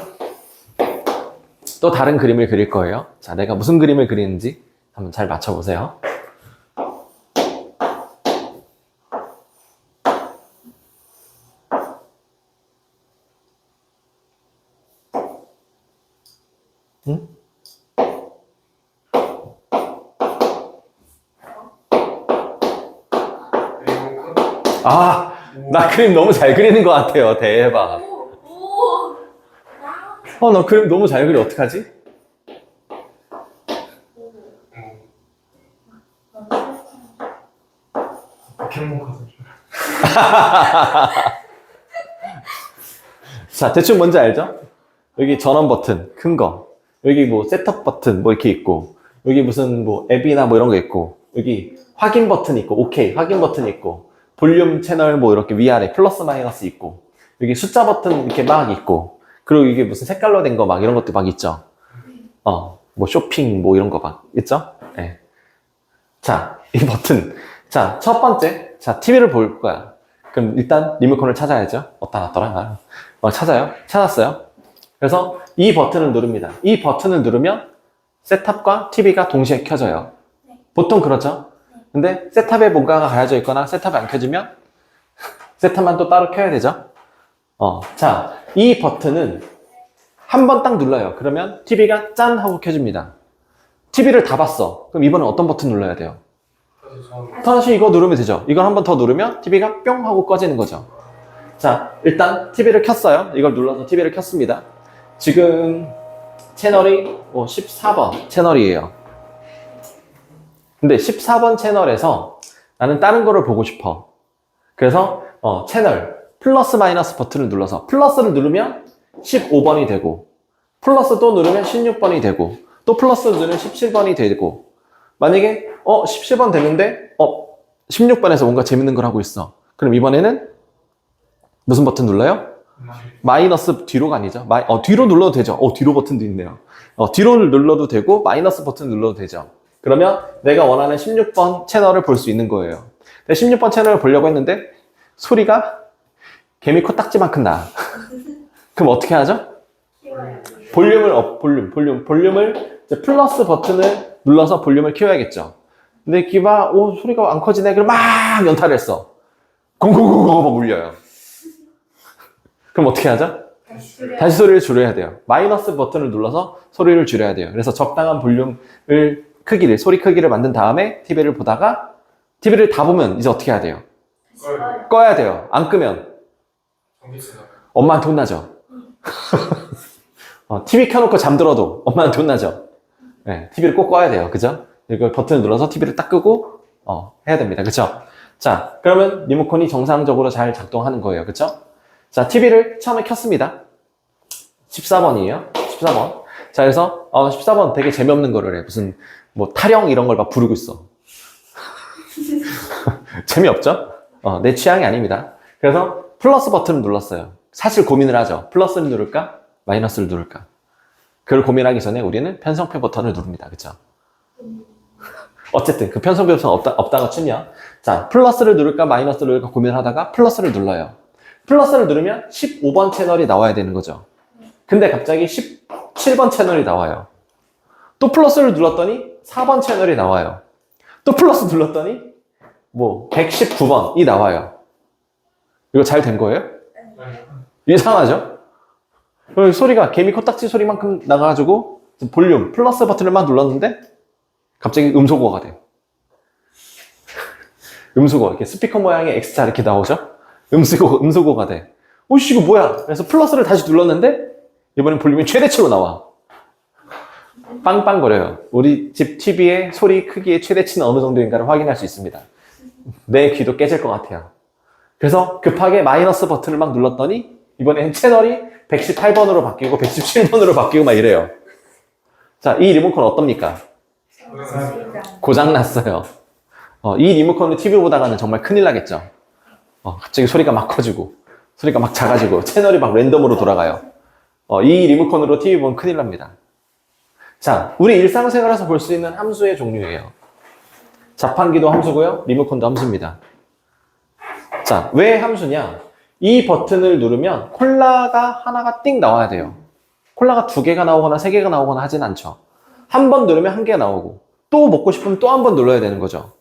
[SPEAKER 1] 또 다른 그림을 그릴 거예요. 자, 내가 무슨 그림을 그리는지 한번 잘 맞춰보세요. 응? 나 그림 너무 잘 그리는 것 같아요. 대박.
[SPEAKER 2] 오.
[SPEAKER 1] 나 그림 너무 잘 그려. 어떡하지?
[SPEAKER 3] 포켓몬 카드 줄.
[SPEAKER 1] 자, 대충 뭔지 알죠? 여기 전원 버튼, 큰 거. 여기 뭐 셋업 버튼, 뭐 이렇게 있고. 여기 무슨 뭐 앱이나 뭐 이런 거 있고, 여기 확인 버튼 있고, 오케이, 확인 버튼 있고, 볼륨 채널 뭐 이렇게 위아래 플러스 마이너스 있고, 여기 숫자 버튼 이렇게 막 있고, 그리고 이게 무슨 색깔로 된 거 막 이런 것도 막 있죠. 뭐 쇼핑 뭐 이런 거 막 있죠. 네. 자, 이 버튼. 자, 첫 번째. 자, TV를 볼 거야. 그럼 일단 리모컨을 찾아야죠. 어디다 놨더라? 찾아요. 찾았어요. 그래서 이 버튼을 누릅니다. 이 버튼을 누르면 셋탑과 TV가 동시에 켜져요. 보통 그렇죠? 근데 셋탑에 뭔가가 가려져 있거나 셋탑이 안 켜지면 셋탑만 또 따로 켜야 되죠. 자, 이 버튼은 한 번 딱 눌러요. 그러면 TV가 짠 하고 켜집니다. TV를 다 봤어. 그럼 이번엔 어떤 버튼 눌러야 돼요? 다시 이거 누르면 되죠. 이걸 한 번 더 누르면 TV가 뿅 하고 꺼지는 거죠. 자, 일단 TV를 켰어요. 이걸 눌러서 TV를 켰습니다. 지금 채널이 14번 채널이에요. 근데 14번 채널에서 나는 다른 거를 보고 싶어. 그래서 채널 플러스 마이너스 버튼을 눌러서 플러스를 누르면 15번이 되고, 플러스 또 누르면 16번이 되고, 또 플러스 누르면 17번이 되고, 만약에 17번 됐는데 16번에서 뭔가 재밌는 걸 하고 있어. 그럼 이번에는 무슨 버튼 눌러요? 마이너스 뒤로가 아니죠. 뒤로 눌러도 되죠. 뒤로 버튼도 있네요. 뒤로를 눌러도 되고 마이너스 버튼 눌러도 되죠. 그러면 내가 원하는 16번 채널을 볼 수 있는 거예요. 16번 채널을 보려고 했는데 소리가 개미 코딱지만큼 나. 그럼 어떻게 하죠? 볼륨을 이제 플러스 버튼을 눌러서 볼륨을 키워야겠죠. 근데 기봐, 소리가 안 커지네. 그럼 막 연타를 했어. 공공공공 울려요. 그럼 어떻게 하죠? 다시 소리를 줄여야 돼요. 마이너스 버튼을 눌러서 소리를 줄여야 돼요. 그래서 적당한 볼륨을 소리 크기를 만든 다음에 TV를 보다가, TV를 다 보면 이제 어떻게 해야 돼요? 꺼야 돼요. 안 끄면 엄마한테 혼나죠. TV 켜놓고 잠들어도 엄마한테 혼나죠. 네, TV를 꼭 꺼야 돼요. 그죠? 이걸 버튼을 눌러서 TV를 딱 끄고 해야 됩니다. 그쵸? 자, 그러면 리모컨이 정상적으로 잘 작동하는 거예요. 그쵸? 자, TV를 처음에 켰습니다. 14번이에요. 14번. 자, 그래서 14번 되게 재미없는 거를 해. 무슨 뭐 타령 이런 걸 막 부르고 있어. 재미없죠? 내 취향이 아닙니다. 그래서 플러스 버튼을 눌렀어요. 사실 고민을 하죠. 플러스를 누를까? 마이너스를 누를까? 그걸 고민하기 전에 우리는 편성표 버튼을 누릅니다. 그쵸? 어쨌든 그 편성표 버튼 없다가 치면, 자, 플러스를 누를까 마이너스를 누를까 고민을 하다가 플러스를 눌러요. 플러스를 누르면 15번 채널이 나와야 되는 거죠. 근데 갑자기 17번 채널이 나와요. 또 플러스를 눌렀더니 4번 채널이 나와요. 또 플러스 눌렀더니 119번이 나와요. 이거 잘 된 거예요? 이상하죠? 소리가 개미 코딱지 소리만큼 나가가지고 볼륨 플러스 버튼을 막 눌렀는데 갑자기 음소거가 돼요. 음소거, 이렇게 스피커 모양의 X자 이렇게 나오죠? 음소거가 돼. 이거 뭐야? 그래서 플러스를 다시 눌렀는데 이번엔 볼륨이 최대치로 나와. 빵빵거려요. 우리 집 TV의 소리 크기의 최대치는 어느 정도인가를 확인할 수 있습니다. 내 귀도 깨질 것 같아요. 그래서 급하게 마이너스 버튼을 막 눌렀더니 이번엔 채널이 118번으로 바뀌고 117번으로 바뀌고 막 이래요. 자, 이 리모컨 어떻습니까? 고장났어요. 이 리모컨으로 TV 보다가는 정말 큰일 나겠죠. 갑자기 소리가 막 커지고 소리가 막 작아지고 채널이 막 랜덤으로 돌아가요. 이 리모컨으로 TV 보면 큰일 납니다. 자, 우리 일상생활에서 볼 수 있는 함수의 종류예요. 자판기도 함수고요, 리모컨도 함수입니다. 자, 왜 함수냐? 이 버튼을 누르면 콜라가 하나가 띵 나와야 돼요. 콜라가 2개가 나오거나 3개가 나오거나 하진 않죠. 한 번 누르면 1개가 나오고, 또 먹고 싶으면 또 한 번 눌러야 되는 거죠.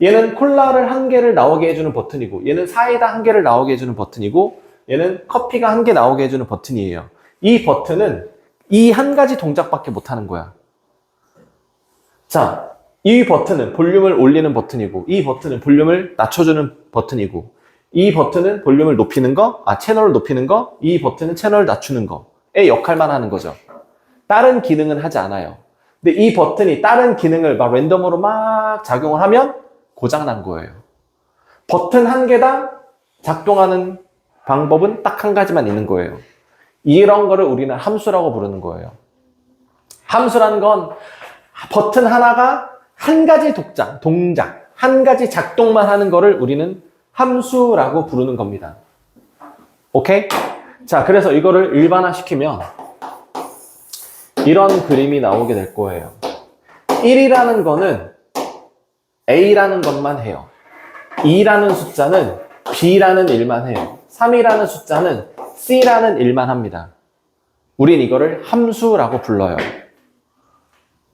[SPEAKER 1] 얘는 콜라를 1개를 나오게 해주는 버튼이고, 얘는 사이다 1개를 나오게 해주는 버튼이고, 얘는 커피가 1개 나오게 해주는 버튼이에요. 이 버튼은 이 한 가지 동작밖에 못 하는 거야. 자, 이 버튼은 볼륨을 올리는 버튼이고, 이 버튼은 볼륨을 낮춰주는 버튼이고, 이 버튼은 볼륨을 높이는 거, 채널을 높이는 거, 이 버튼은 채널을 낮추는 거의 역할만 하는 거죠. 다른 기능은 하지 않아요. 근데 이 버튼이 다른 기능을 막 랜덤으로 막 작용을 하면 고장난 거예요. 버튼 1개당 작동하는 방법은 딱 한 가지만 있는 거예요. 이런 거를 우리는 함수라고 부르는 거예요. 함수라는 건 버튼 하나가 한 가지 동작, 한 가지 작동만 하는 거를 우리는 함수라고 부르는 겁니다. 오케이? 자, 그래서 이거를 일반화시키면 이런 그림이 나오게 될 거예요. 1이라는 거는 A라는 것만 해요. 2라는 숫자는 B라는 일만 해요. 3이라는 숫자는 C라는 일만 합니다. 우린 이거를 함수라고 불러요.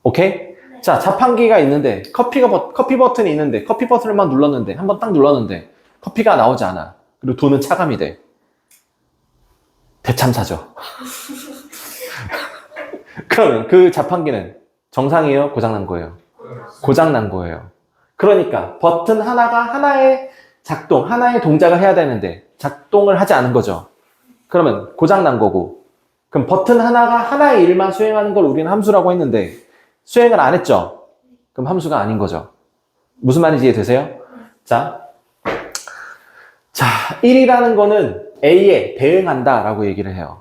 [SPEAKER 1] 오케이? 자, 자판기가 있는데 커피 버튼이 있는데 커피 버튼을만 눌렀는데 한번 딱 눌렀는데 커피가 나오지 않아. 그리고 돈은 차감이 돼. 대참사죠. 그러면 그 자판기는 정상이에요? 고장난 거예요? 고장난 거예요. 그러니까 버튼 하나가 하나의 작동, 하나의 동작을 해야 되는데 작동을 하지 않은 거죠. 그러면 고장난 거고, 그럼 버튼 하나가 하나의 일만 수행하는 걸 우리는 함수라고 했는데 수행을 안 했죠? 그럼 함수가 아닌 거죠. 무슨 말인지 이해되세요? 자, 1이라는 거는 A에 대응한다 라고 얘기를 해요.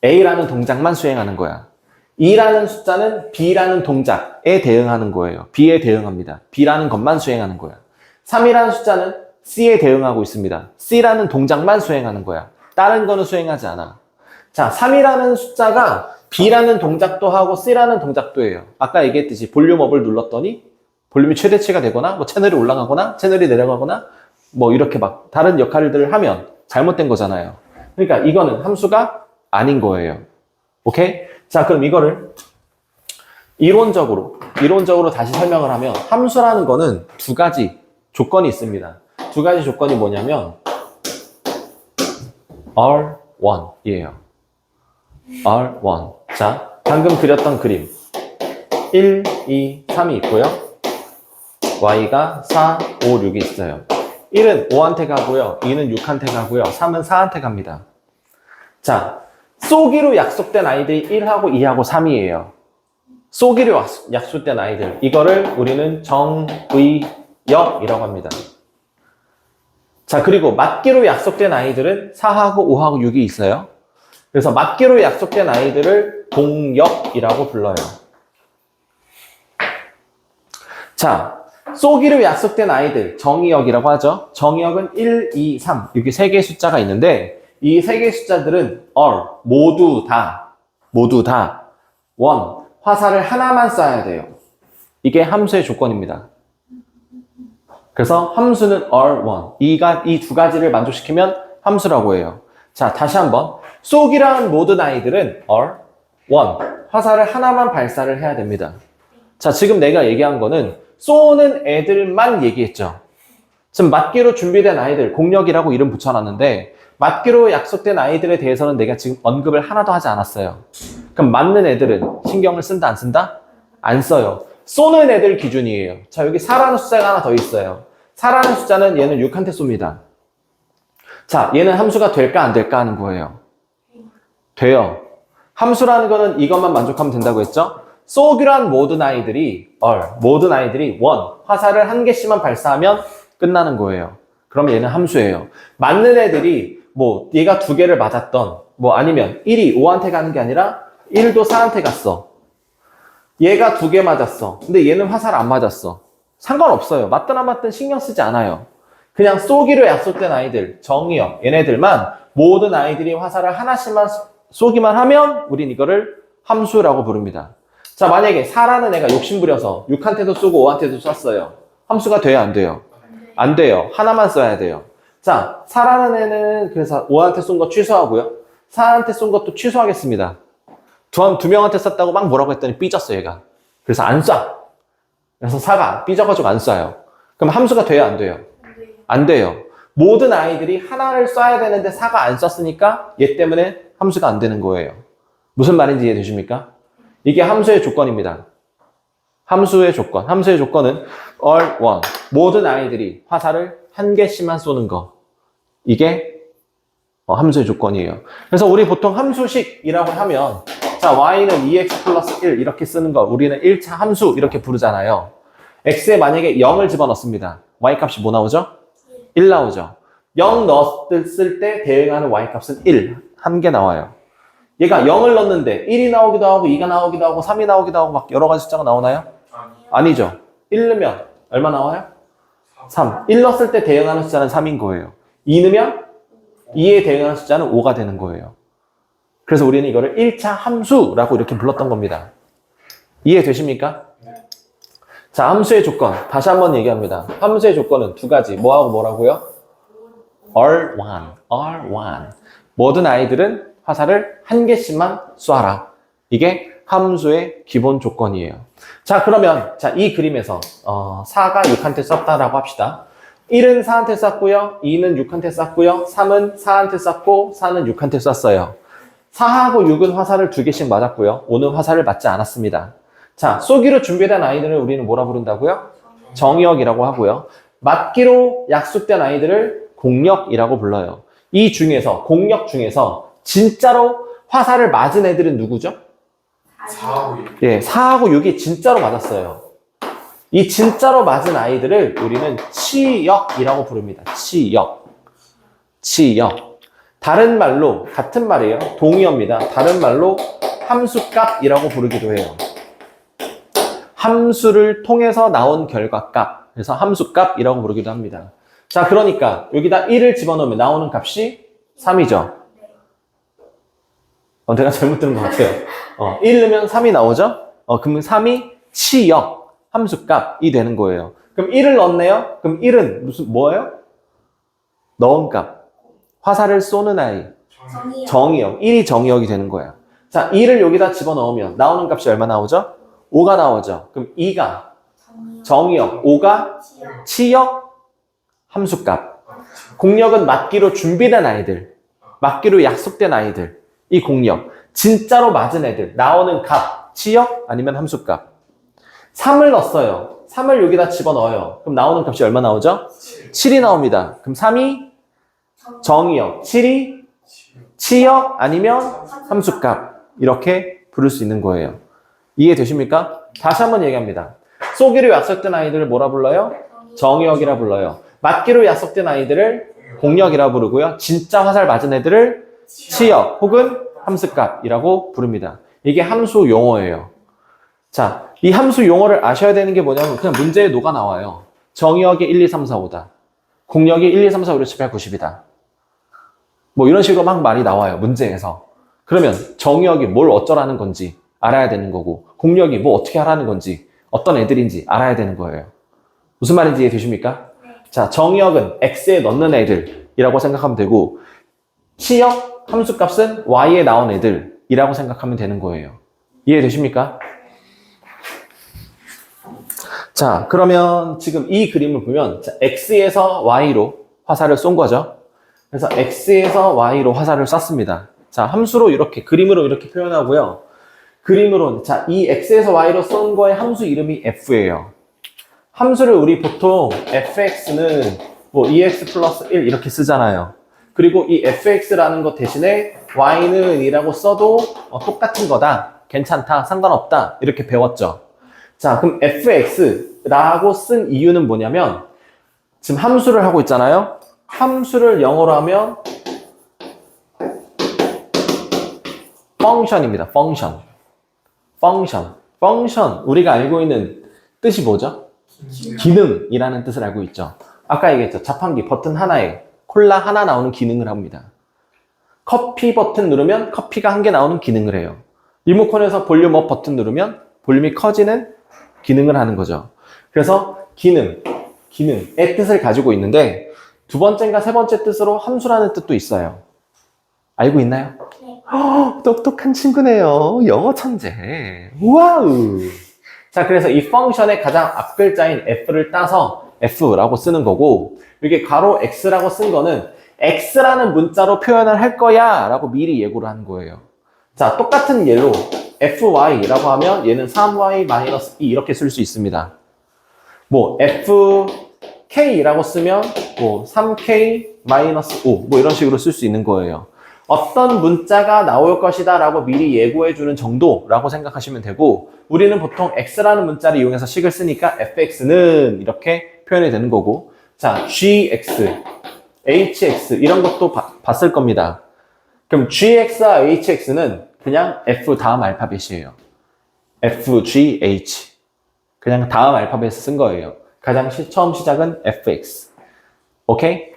[SPEAKER 1] A라는 동작만 수행하는 거야. 2라는 숫자는 B라는 동작에 대응하는 거예요. B에 대응합니다. B라는 것만 수행하는 거야. 3이라는 숫자는 C에 대응하고 있습니다. C라는 동작만 수행하는 거야. 다른 거는 수행하지 않아. 자, 3이라는 숫자가 B라는 동작도 하고 C라는 동작도 해요. 아까 얘기했듯이 볼륨업을 눌렀더니 볼륨이 최대치가 되거나 뭐 채널이 올라가거나 채널이 내려가거나 뭐 이렇게 막 다른 역할들을 하면 잘못된 거잖아요. 그러니까 이거는 함수가 아닌 거예요. 오케이? 자, 그럼 이거를 이론적으로 다시 설명을 하면 함수라는 거는 두 가지 조건이 있습니다. 두 가지 조건이 뭐냐면 R1이에요. R1. 자, 방금 그렸던 그림 1, 2, 3이 있고요. Y가 4, 5, 6이 있어요. 1은 5한테 가고요. 2는 6한테 가고요. 3은 4한테 갑니다. 자, 쏘기로 약속된 아이들이 1하고 2하고 3이에요. 쏘기로 약속된 아이들. 이거를 우리는 정의역이라고 합니다. 자, 그리고 맞기로 약속된 아이들은 4하고 5하고 6이 있어요. 그래서 맞기로 약속된 아이들을 동역이라고 불러요. 자, 쏘기로 약속된 아이들, 정의역이라고 하죠. 정의역은 1, 2, 3. 이렇게 세 개의 숫자가 있는데 이 세 개의 숫자들은 모두 다 화살을 하나만 쏴야 돼요. 이게 함수의 조건입니다. 그래서 함수는 R1. 이 두 가지를 만족시키면 함수라고 해요. 자, 다시 한번. 쏘기라는 모든 아이들은 R1. 화살을 하나만 발사를 해야 됩니다. 자, 지금 내가 얘기한 거는 쏘는 애들만 얘기했죠. 지금 맞기로 준비된 아이들, 공역이라고 이름 붙여놨는데 맞기로 약속된 아이들에 대해서는 내가 지금 언급을 하나도 하지 않았어요. 그럼 맞는 애들은 신경을 쓴다, 안 쓴다? 안 써요. 쏘는 애들 기준이에요. 자, 여기 4라는 숫자가 하나 더 있어요. 4라는 숫자는 얘는 6한테 쏩니다. 자, 얘는 함수가 될까 안 될까 하는 거예요. 돼요. 함수라는 거는 이것만 만족하면 된다고 했죠? 쏘기로 한 모든 아이들이 화살을 한 개씩만 발사하면 끝나는 거예요. 그럼 얘는 함수예요. 맞는 애들이 뭐 얘가 두 개를 맞았던 뭐 아니면 1이 5한테 가는 게 아니라 1도 4한테 갔어. 얘가 두 개 맞았어. 근데 얘는 화살 안 맞았어. 상관없어요. 맞든 안 맞든 신경 쓰지 않아요. 그냥 쏘기로 약속된 아이들, 정의역, 얘네들만 모든 아이들이 화살을 하나씩만 쏘기만 하면 우린 이거를 함수라고 부릅니다. 자, 만약에 4라는 애가 욕심부려서 6한테도 쏘고 5한테도 쐈어요. 함수가 돼요, 안 돼요? 안 돼요. 하나만 써야 돼요. 자, 4라는 애는 그래서 5한테 쏜 거 취소하고요. 4한테 쏜 것도 취소하겠습니다. 두 명한테 쐈다고 막 뭐라고 했더니 삐졌어, 얘가. 그래서 안 쏴. 그래서 4가 삐져가지고 안 쏴요. 그럼 함수가 돼요, 안 돼요? 안 돼요. 모든 아이들이 하나를 쏴야 되는데 4가 안 쐈으니까 얘 때문에 함수가 안 되는 거예요. 무슨 말인지 이해되십니까? 이게 함수의 조건입니다. 함수의 조건은 R1. 모든 아이들이 화살을 한 개씩만 쏘는 거. 이게 함수의 조건이에요. 그래서 우리 보통 함수식이라고 하면 자, y는 2x 플러스 1 이렇게 쓰는 거 우리는 1차 함수 이렇게 부르잖아요. x에 만약에 0을 집어넣습니다. y 값이 뭐 나오죠? 1 나오죠. 0 넣었을 때 대응하는 y 값은 1. 한 개 나와요. 얘가 0을 넣었는데 1이 나오기도 하고 2가 나오기도 하고 3이 나오기도 하고 막 여러 가지 숫자가 나오나요? 아니죠. 1 넣으면 얼마 나와요? 3. 1 넣었을 때 대응하는 숫자는 3인 거예요. 2 넣으면 2에 대응하는 숫자는 5가 되는 거예요. 그래서 우리는 이거를 1차 함수라고 이렇게 불렀던 겁니다. 이해되십니까? 자, 함수의 조건. 다시 한번 얘기합니다. 함수의 조건은 두 가지. 뭐하고 뭐라고요? R1. 모든 아이들은 화살을 한 개씩만 쏴라. 이게 함수의 기본 조건이에요. 자, 그러면 이 그림에서 4가 6한테 쐈다라고 합시다. 1은 4한테 쐈고요. 2는 6한테 쐈고요. 3은 4한테 쐈고 4는 6한테 쐈어요. 4하고 6은 화살을 2개씩 맞았고요. 5는 화살을 맞지 않았습니다. 자, 쏘기로 준비된 아이들을 우리는 뭐라 부른다고요? 정의역이라고 하고요. 맞기로 약속된 아이들을 공역이라고 불러요. 이 중에서, 공역 중에서 진짜로 화살을 맞은 애들은 누구죠?
[SPEAKER 3] 4하고 6.
[SPEAKER 1] 예, 4하고 6이 진짜로 맞았어요. 이 진짜로 맞은 아이들을 우리는 치역이라고 부릅니다. 치역. 다른 말로, 같은 말이에요. 동의어입니다. 다른 말로 함수값이라고 부르기도 해요. 함수를 통해서 나온 결과값. 그래서 함수값이라고 부르기도 합니다. 자, 그러니까 여기다 1을 집어넣으면 나오는 값이 3이죠. 내가 잘못 들은 것 같아요. 1 넣으면 3이 나오죠? 그러면 3이 치역, 함수값이 되는 거예요. 그럼 1을 넣었네요? 그럼 1은 뭐예요? 넣은 값. 화살을 쏘는 아이. 정의역. 1이 정의역이 되는 거야. 자, 2를 여기다 집어넣으면 나오는 값이 얼마 나오죠? 5가 나오죠. 그럼 2가 정의역, 5가 치역, 함수값. 공역은 맞기로 준비된 아이들, 맞기로 약속된 아이들, 이 공역. 진짜로 맞은 애들, 나오는 값, 치역 아니면 함수값. 3을 넣었어요. 3을 여기다 집어넣어요. 그럼 나오는 값이 얼마 나오죠? 7이 나옵니다. 그럼 3이 정의역, 7이 치역 아니면 함수값. 이렇게 부를 수 있는 거예요. 이해되십니까? 다시 한번 얘기합니다. 쏘기로 약속된 아이들을 뭐라 불러요? 정의역이라 불러요. 맞기로 약속된 아이들을 공역이라 부르고요. 진짜 화살 맞은 애들을 치역 혹은 함수값이라고 부릅니다. 이게 함수 용어예요. 자, 이 함수 용어를 아셔야 되는 게 뭐냐면 그냥 문제에 녹아 나와요. 정의역이 1, 2, 3, 4, 5다. 공역이 1, 2, 3, 4, 5, 6, 7, 8, 90이다. 뭐 이런 식으로 막 말이 나와요. 문제에서. 그러면 정의역이 뭘 어쩌라는 건지 알아야 되는 거고 공역이 뭐 어떻게 하라는 건지 어떤 애들인지 알아야 되는 거예요. 무슨 말인지 이해되십니까? 자, 정의역은 X에 넣는 애들이라고 생각하면 되고 치역, 함수값은 Y에 나온 애들이라고 생각하면 되는 거예요. 이해되십니까? 자, 그러면 지금 이 그림을 보면 X에서 Y로 화살을 쏜 거죠. 그래서 X에서 Y로 화살을 쐈습니다. 자, 함수로 이렇게 그림으로 이렇게 표현하고요. 그림으로 자, 이 X에서 Y로 쏜 거의 함수 이름이 F예요. 함수를 우리 보통 fx는 뭐 2x 플러스 1 이렇게 쓰잖아요. 그리고 이 fx라는 것 대신에 y는 이라고 써도 똑같은 거다. 괜찮다. 상관없다. 이렇게 배웠죠. 자, 그럼 fx라고 쓴 이유는 뭐냐면 지금 함수를 하고 있잖아요. 함수를 영어로 하면 function입니다. function. 우리가 알고 있는 뜻이 뭐죠? 기능이라는 뜻을 알고 있죠. 아까 얘기했죠. 자판기 버튼 하나에 콜라 하나 나오는 기능을 합니다. 커피 버튼 누르면 커피가 한 개 나오는 기능을 해요. 리모컨에서 볼륨 업 버튼 누르면 볼륨이 커지는 기능을 하는 거죠. 그래서 기능의 뜻을 가지고 있는데 두 번째인가 세 번째 뜻으로 함수라는 뜻도 있어요. 알고 있나요?
[SPEAKER 2] 네.
[SPEAKER 1] 똑똑한 친구네요. 영어 천재. 와우. 자, 그래서 이 펑션의 가장 앞글자인 F를 따서 F라고 쓰는 거고, 이게 괄호 X라고 쓴 거는 X라는 문자로 표현을 할 거야 라고 미리 예고를 하는 거예요. 자, 똑같은 예로 FY라고 하면 얘는 3Y-2 이렇게 쓸 수 있습니다. 뭐 FK라고 쓰면 뭐 3K-5 뭐 이런 식으로 쓸 수 있는 거예요. 어떤 문자가 나올 것이다 라고 미리 예고해주는 정도라고 생각하시면 되고, 우리는 보통 X라는 문자를 이용해서 식을 쓰니까 fx는 이렇게 표현이 되는 거고, 자, gx, hx 이런 것도 봤을 겁니다. 그럼 gx와 hx는 그냥 f 다음 알파벳이에요. f, g, h. 그냥 다음 알파벳 쓴 거예요. 가장 처음 시작은 fx. 오케이?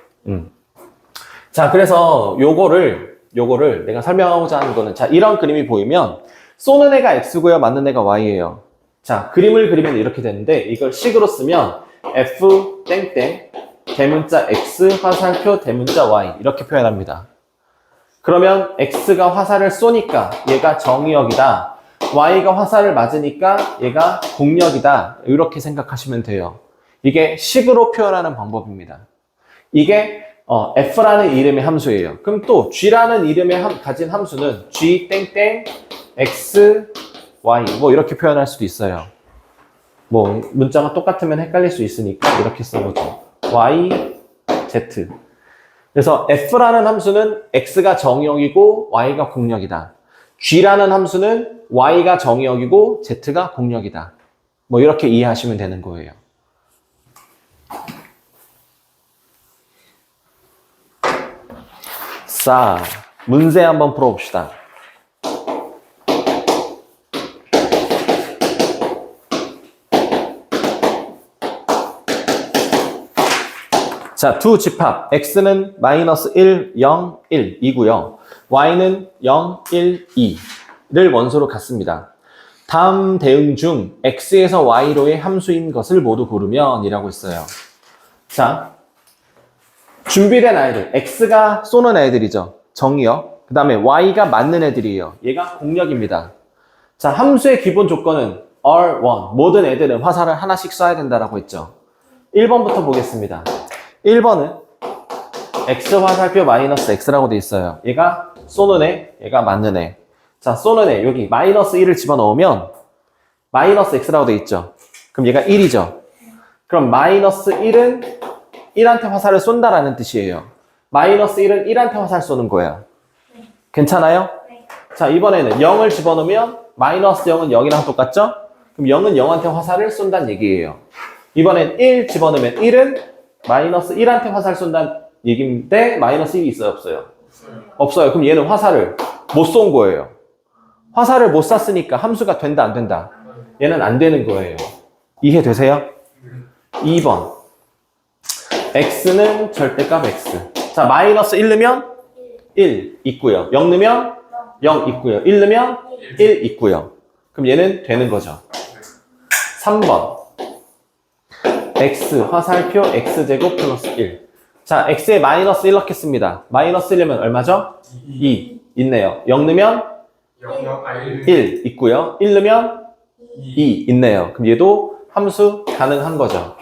[SPEAKER 1] 자, 그래서 요거를 내가 설명하고자 하는 거는, 자, 이런 그림이 보이면 쏘는 애가 x고요, 맞는 애가 y예요. 자, 그림을 그리면 이렇게 되는데 이걸 식으로 쓰면 f 땡땡 대문자 x 화살표 대문자 y 이렇게 표현합니다. 그러면 x가 화살을 쏘니까 얘가 정의역이다. y가 화살을 맞으니까 얘가 공역이다. 이렇게 생각하시면 돼요. 이게 식으로 표현하는 방법입니다. 이게 f라는 이름의 함수예요. 그럼 또 g라는 이름의 가진 함수는 g 땡땡 x y 뭐 이렇게 표현할 수도 있어요. 뭐 문자가 똑같으면 헷갈릴 수 있으니까 이렇게 써보죠. y z. 그래서 f라는 함수는 x가 정의역이고 y가 공역이다. g라는 함수는 y가 정의역이고 z가 공역이다. 뭐 이렇게 이해하시면 되는 거예요. 자, 문제 한번 풀어봅시다. 자, 두 집합 x는 마이너스 1, 0, 1 이고요. y는 0, 1, 2를 원소로 갖습니다. 다음 대응 중 x에서 y로의 함수인 것을 모두 고르면 이라고 했어요. 자, 준비된 아이들, x가 쏘는 애들이죠. 정의역. 그 다음에 y가 맞는 애들이에요. 얘가 공역입니다. 자, 함수의 기본 조건은 R1. 모든 애들은 화살을 하나씩 쏴야 된다라고 했죠. 1번부터 보겠습니다. 1번은 x 화살표 마이너스 x라고 돼 있어요. 얘가 쏘는 애, 얘가 맞는 애. 자, 쏘는 애, 여기 마이너스 1을 집어넣으면 마이너스 x라고 돼 있죠. 그럼 얘가 1이죠. 그럼 마이너스 1은 1한테 화살을 쏜다라는 뜻이에요. 마이너스 1은 1한테 화살 쏘는 거야. 괜찮아요? 자, 이번에는 0을 집어넣으면 마이너스 0은 0이랑 똑같죠? 그럼 0은 0한테 화살을 쏜다는 얘기예요. 이번엔 1 집어넣으면 1은 마이너스 1한테 화살 쏜다는 얘기인데 마이너스 1이 있어요? 없어요? 없어요. 그럼 얘는 화살을 못 쏜 거예요. 화살을 못 쐈으니까 함수가 된다 안 된다? 얘는 안 되는 거예요. 이해되세요? 2번 x는 절대값 x. 자, 마이너스 1 넣으면 1 있고요. 0 넣으면 0 있고요. 1 넣으면 1 있고요. 그럼 얘는 되는 거죠. 3번 x 화살표 x제곱 플러스 1. 자, x에 마이너스 1 넣겠습니다. 마이너스 1 넣으면 얼마죠? 2 있네요. 0 넣으면 1 있고요. 1 넣으면 2 있네요. 그럼 얘도 함수 가능한 거죠.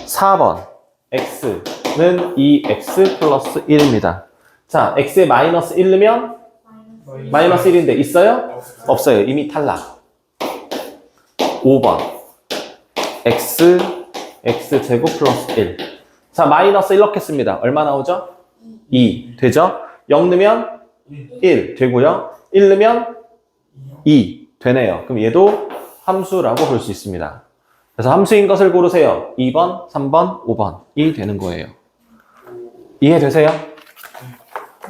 [SPEAKER 1] 4번 x는 2x 플러스 1입니다. 자, x에 마이너스 1 넣으면 마이너스 1인데 있어요? 없어요. 이미 탈락. 5번 x제곱 플러스 1. 자, 마이너스 1 넣겠습니다. 얼마 나오죠? 2 되죠? 0 넣으면 1 되고요. 1 넣으면 2 되네요. 그럼 얘도 함수라고 볼 수 있습니다. 그래서 함수인 것을 고르세요. 2번, 3번, 5번이 되는 거예요. 이해되세요?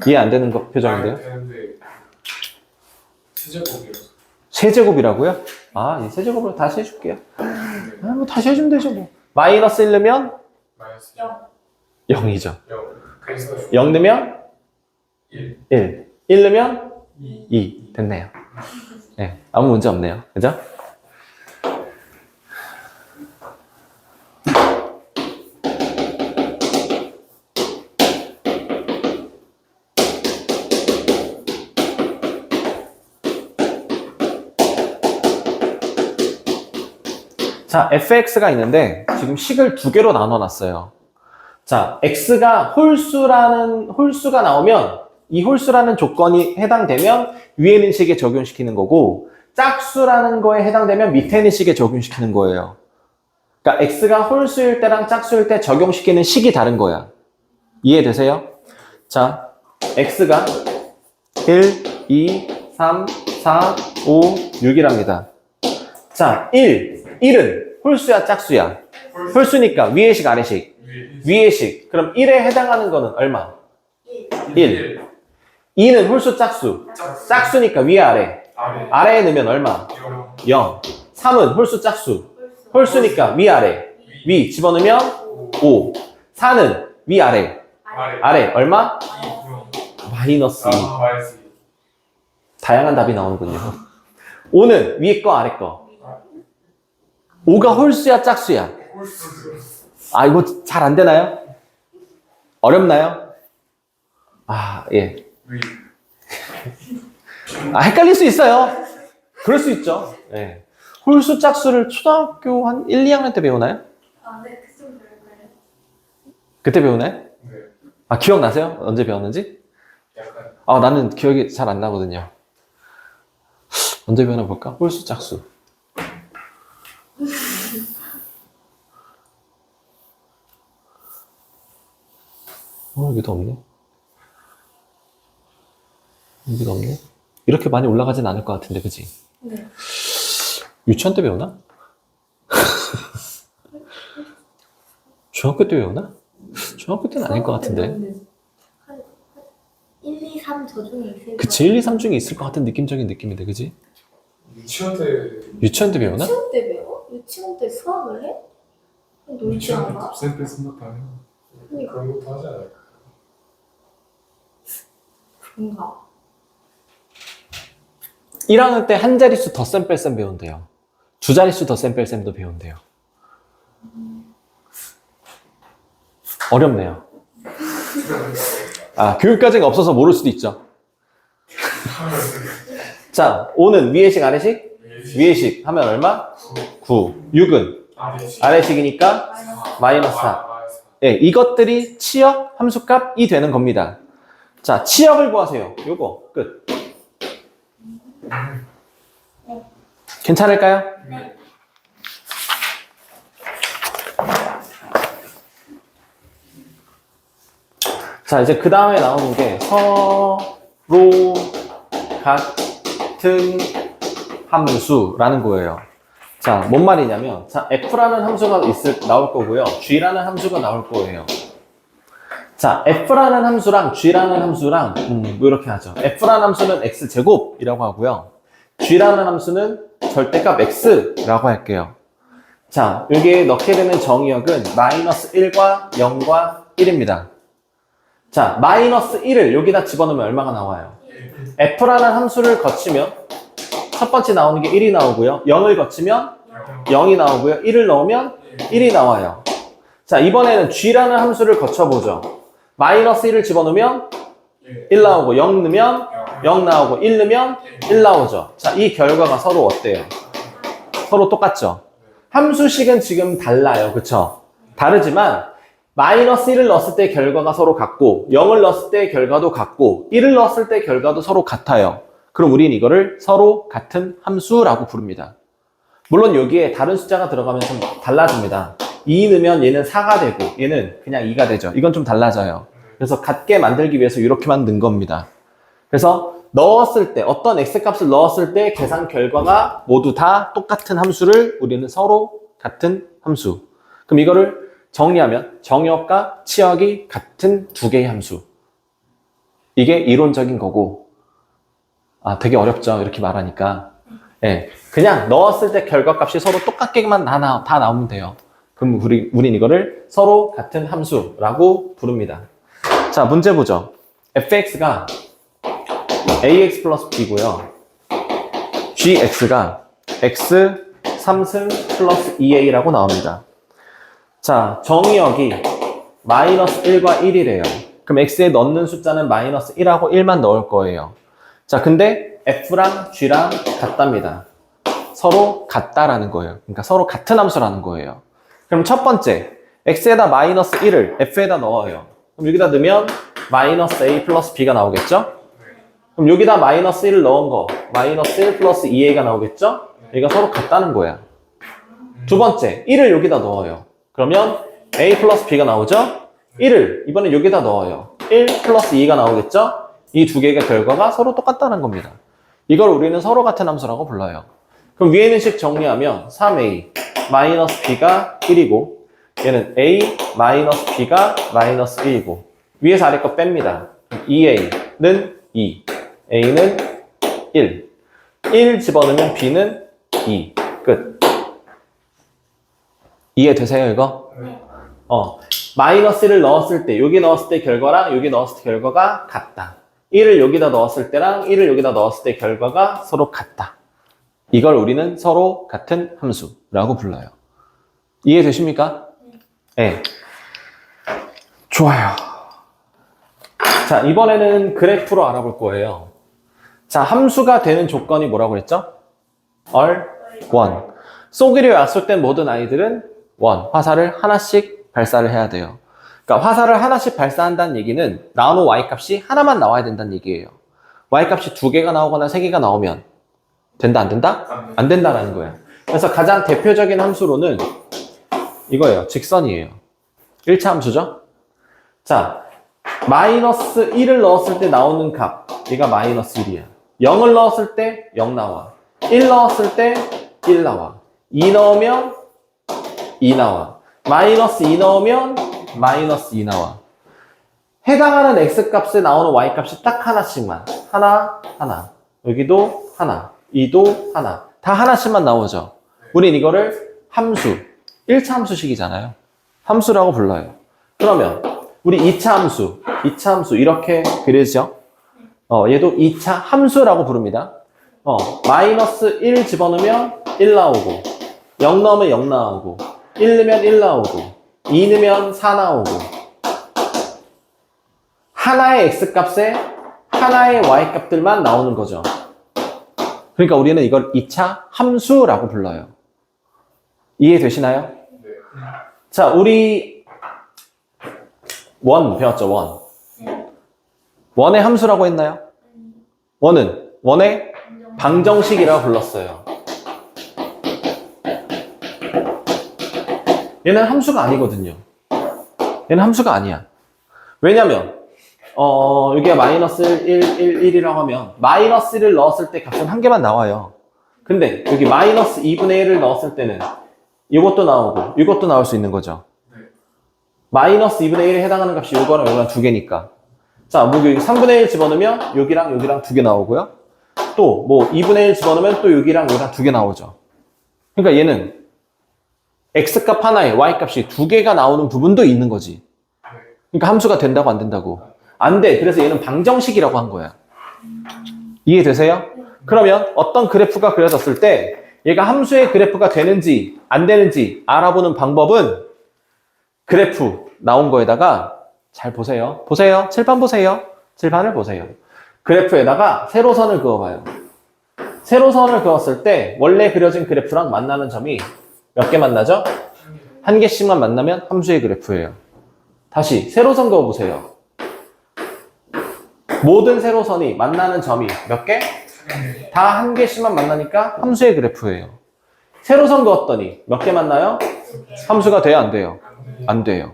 [SPEAKER 1] 이해 안 되는 거 표정인데요?
[SPEAKER 3] 세제곱이라서.
[SPEAKER 1] 세제곱이라고요? 아, 이 세제곱으로 다시 해줄게요. 뭐 다시 해주면 되죠, 뭐. 마이너스 1 넣으면
[SPEAKER 3] 마이너스
[SPEAKER 1] 0이죠.
[SPEAKER 3] 0. 그래서
[SPEAKER 1] 0 넣으면
[SPEAKER 3] 1.
[SPEAKER 1] 1. 1 넣으면
[SPEAKER 3] 2.
[SPEAKER 1] 2. 됐네요. 네, 아무 문제 없네요. 그죠? 자, fx가 있는데 지금 식을 두 개로 나눠 놨어요. 자, x가 홀수가 나오면 이 홀수라는 조건이 해당되면 위에 있는 식에 적용시키는 거고 짝수라는 거에 해당되면 밑에 있는 식에 적용시키는 거예요. 그러니까 x가 홀수일 때랑 짝수일 때 적용시키는 식이 다른 거야. 이해되세요? 자, x가 1, 2, 3, 4, 5, 6이랍니다. 자, 1은 홀수야 짝수야? 홀수니까 위의 식 아래식? 위의 식. 그럼 1에 해당하는 거는 얼마? 1. 2는 홀수 짝수? 짝수니까 위에 아래? 아래에 넣으면 얼마? 0. 3은 홀수 짝수.
[SPEAKER 2] 홀수.
[SPEAKER 1] 홀수니까 위아래. 위 집어넣으면 5. 4는 위아래. 아래 얼마? 마이너스 2.
[SPEAKER 3] 마이너스 2.
[SPEAKER 1] 다양한 답이 나오는군요. 5는 위에 거 아래 거. 5가 홀수야 짝수야? 아 이거 잘 안 되나요? 어렵나요? 아 예. 아 헷갈릴 수 있어요. 그럴 수 있죠. 예. 홀수 짝수를 초등학교 한 1, 2학년 때 배우나요?
[SPEAKER 2] 네, 그좀 그럴 거예요.
[SPEAKER 1] 그때 배우나요?
[SPEAKER 3] 네.
[SPEAKER 1] 아 기억나세요? 언제 배웠는지?
[SPEAKER 3] 약간
[SPEAKER 1] 아 나는 기억이 잘 안 나거든요. 언제 배우나 볼까? 홀수 짝수. 여기도 없네. 여기도 없네. 이렇게 많이 올라가진 않을 것 같은데, 그치?
[SPEAKER 2] 네.
[SPEAKER 1] 유치원 때 배우나? 중학교 때 배우나? 중학교 때는 아닐 것 같은데.
[SPEAKER 2] 한 1, 2, 3 저 중에 있을
[SPEAKER 1] 그치, 1, 2, 3 중에 있을 것 같은 느낌적인 느낌인데, 그치?
[SPEAKER 3] 유치원 때
[SPEAKER 1] 유치원 때 배우나?
[SPEAKER 2] 유치원 때 배워? 유치원 때 수학을 해? 놀지
[SPEAKER 3] 유치원 때
[SPEAKER 2] 않아?
[SPEAKER 3] 곱셈 쓴 것도 아니고 그런 것도 하지 않을까?
[SPEAKER 2] 그런가?
[SPEAKER 1] 1학년 때 한 자릿수 덧셈 뺄셈 배운대요. 두 자릿수 덧셈 뺄셈도 배운대요. 어렵네요. 아, 교육과정이 없어서 모를 수도 있죠. 자, 5는 위에식 아래식? 위에식 하면 얼마? 9. 6은 아래식이니까 마이너스 4. 예, 이것들이 치역 함수값이 되는 겁니다. 자, 치역을 구하세요. 요거 끝. 괜찮을까요?
[SPEAKER 2] 네.
[SPEAKER 1] 자, 이제 그 다음에 나오는 게 서로 같은 함수라는 거예요. 자, 뭔 말이냐면, 자, f라는 함수가 나올 거고요. g라는 함수가 나올 거예요. 자, f라는 함수랑 g라는 함수랑, 뭐 이렇게 하죠. f라는 함수는 x제곱이라고 하고요. g라는 함수는 절대값 x라고 할게요. 자, 여기에 넣게 되는 정의역은 마이너스 1과 0과 1입니다. 자, 마이너스 1을 여기다 집어넣으면 얼마가 나와요? f라는 함수를 거치면 첫 번째 나오는 게 1이 나오고요. 0을 거치면 0이 나오고요. 1을 넣으면 1이 나와요. 자, 이번에는 g라는 함수를 거쳐보죠. 마이너스 1을 집어넣으면 1 나오고 0 넣으면 0 나오고 1 넣으면 1 나오죠. 자, 이 결과가 서로 어때요? 서로 똑같죠? 함수식은 지금 달라요. 그쵸? 다르지만 마이너스 1을 넣었을 때 결과가 서로 같고 0을 넣었을 때 결과도 같고 1을 넣었을 때 결과도 서로 같아요. 그럼 우린 이거를 서로 같은 함수라고 부릅니다. 물론 여기에 다른 숫자가 들어가면 좀 달라집니다. 2 넣으면 얘는 4가 되고 얘는 그냥 2가 되죠. 이건 좀 달라져요. 그래서 같게 만들기 위해서 이렇게만 넣은 겁니다. 그래서 넣었을 때 어떤 x값을 넣었을 때 계산 결과가 모두 다 똑같은 함수를 우리는 서로 같은 함수. 그럼 이거를 정리하면 정역과 치역이 같은 두 개의 함수. 이게 이론적인 거고, 아, 되게 어렵죠. 이렇게 말하니까. 예, 그냥 넣었을 때 결과값이 서로 똑같게만 다 나오면 돼요. 그럼 우린 이거를 서로 같은 함수라고 부릅니다. 자, 문제 보죠. fx가 ax 플러스 b고요. gx가 x 3승 플러스 2a라고 나옵니다. 자, 정의역이 마이너스 1과 1이래요. 그럼 x에 넣는 숫자는 마이너스 1하고 1만 넣을 거예요. 자, 근데 f랑 g랑 같답니다. 서로 같다라는 거예요. 그러니까 서로 같은 함수라는 거예요. 그럼 첫 번째, x에다 마이너스 1을 f에다 넣어요. 그럼 여기다 넣으면 마이너스 a 플러스 b가 나오겠죠? 그럼 여기다 마이너스 1을 넣은 거, 마이너스 1 플러스 2a가 나오겠죠? 얘가 서로 같다는 거야. 두 번째, 1을 여기다 넣어요. 그러면 a 플러스 b가 나오죠? 1을 이번에 여기다 넣어요. 1 플러스 2가 나오겠죠? 이 두 개의 결과가 서로 똑같다는 겁니다. 이걸 우리는 서로 같은 함수라고 불러요. 그럼 위에 있는 식 정리하면 3a 마이너스 b가 1이고 얘는 a 마이너스 b가 마이너스 1이고 위에서 아래 거 뺍니다. 2a는 2, a는 1. 1 집어넣으면 b는 2. 끝. 이해되세요, 이거?
[SPEAKER 3] 네.
[SPEAKER 1] 마이너스를 넣었을 때, 여기 넣었을 때 결과랑 여기 넣었을 때 결과가 같다. 1을 여기다 넣었을 때랑 1을 여기다 넣었을 때 결과가 서로 같다. 이걸 우리는 서로 같은 함수라고 불러요. 이해되십니까? 네. 좋아요. 자, 이번에는 그래프로 알아볼 거예요. 자, 함수가 되는 조건이 뭐라고 그랬죠? 얼, 원. 쏘기로 약속된 모든 아이들은 원, 화살을 하나씩 발사를 해야 돼요. 그러니까 화살을 하나씩 발사한다는 얘기는 나오는 y값이 하나만 나와야 된다는 얘기예요. y값이 2개가 나오거나 3개가 나오면 된다, 안 된다? 안 된다라는 거예요. 그래서 가장 대표적인 함수로는 이거예요. 직선이에요. 1차 함수죠? 자, 마이너스 1을 넣었을 때 나오는 값, 얘가 마이너스 1이야. 0을 넣었을 때 0 나와. 1 넣었을 때 1 나와. 2 넣으면 2 나와. 마이너스 2 넣으면 마이너스 2 나와. 해당하는 x값에 나오는 y값이 딱 하나씩만. 하나, 하나. 여기도 하나. 2도 하나. 다 하나씩만 나오죠. 우린 이거를 함수, 1차 함수식이잖아요. 함수라고 불러요. 그러면 우리 2차 함수 이렇게 그려지죠? 얘도 2차 함수라고 부릅니다. 마이너스 1 집어넣으면 1 나오고, 0 넣으면 0 나오고, 1 넣으면 1 나오고, 2 넣으면 4 나오고, 하나의 x값에 하나의 y값들만 나오는 거죠. 그러니까 우리는 이걸 2차 함수라고 불러요. 이해되시나요?
[SPEAKER 3] 네.
[SPEAKER 1] 자, 우리 원 배웠죠, 원. 원의 함수라고 했나요? 원은 원의 방정식이라고 불렀어요. 얘는 함수가 아니거든요. 얘는 함수가 아니야. 왜냐면 여기가 마이너스 1, 1이라고 하면 마이너스 1을 넣었을 때 값은 한 개만 나와요. 근데 여기 마이너스 2분의 1을 넣었을 때는 이것도 나오고 이것도 나올 수 있는 거죠. 마이너스 2분의 1에 해당하는 값이 요거랑 요거랑 2개니까. 자, 뭐 여기 3분의 1 집어넣으면 여기랑 여기랑 2개 나오고요. 또 뭐 2분의 1 집어넣으면 또 여기랑 여기랑 2개 나오죠. 그러니까 얘는 x값 하나에 y값이 2개가 나오는 부분도 있는 거지. 그러니까 함수가 된다고 안 된다고? 안 돼. 그래서 얘는 방정식이라고 한 거야. 이해되세요? 그러면 어떤 그래프가 그려졌을 때 얘가 함수의 그래프가 되는지 안 되는지 알아보는 방법은 그래프 나온 거에다가 잘 보세요. 보세요. 칠판 보세요. 칠판을 보세요. 그래프에다가 세로선을 그어봐요. 세로선을 그었을 때 원래 그려진 그래프랑 만나는 점이 몇 개 만나죠? 한 개씩만 만나면 함수의 그래프예요. 다시 세로선 그어보세요. 모든 세로선이 만나는 점이 몇 개? 다 한 개씩만 만나니까 함수의 그래프예요. 세로선 그었더니 몇 개 만나요? 함수가 돼요, 안 돼요? 안 돼요.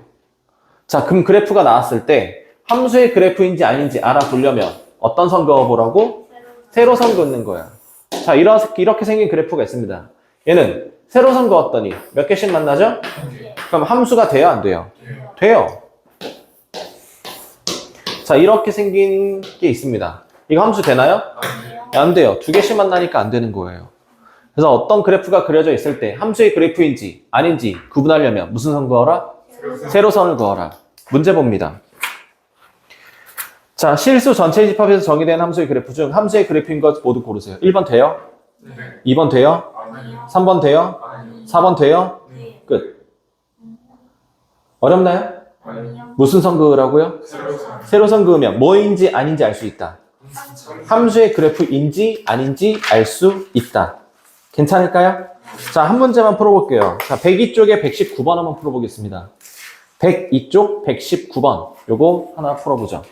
[SPEAKER 1] 자, 그럼 그래프가 나왔을 때 함수의 그래프인지 아닌지 알아보려면 어떤 선 그어보라고? 세로선 긋는 거야. 자, 이렇게 생긴 그래프가 있습니다. 얘는 세로선 그었더니 몇 개씩 만나죠? 그럼 함수가 돼요, 안 돼요? 돼요. 자, 이렇게 생긴 게 있습니다. 이거 함수 되나요? 안 돼요. 2개씩 만나니까 안 되는 거예요. 그래서 어떤 그래프가 그려져 있을 때 함수의 그래프인지 아닌지 구분하려면 무슨 선 그어라? 세로선을 그어라. 문제 봅니다. 자, 실수 전체 집합에서 정의된 함수의 그래프 중 함수의 그래프인 것 모두 고르세요. 1번 돼요?
[SPEAKER 3] 네.
[SPEAKER 1] 2번 돼요?
[SPEAKER 3] 아니요.
[SPEAKER 1] 3번 돼요?
[SPEAKER 3] 아니요.
[SPEAKER 1] 4번 돼요?
[SPEAKER 3] 네.
[SPEAKER 1] 끝. 어렵나요?
[SPEAKER 3] 아니요.
[SPEAKER 1] 무슨 선 그으라고요?
[SPEAKER 3] 세로선.
[SPEAKER 1] 세로선 그으면 뭐인지 아닌지 알 수 있다. 함수의 그래프인지 아닌지 알 수 있다. 괜찮을까요? 자, 한 문제만 풀어볼게요. 자, 102쪽에 119번 한번 풀어보겠습니다. 102쪽 119번. 요거 하나 풀어보죠.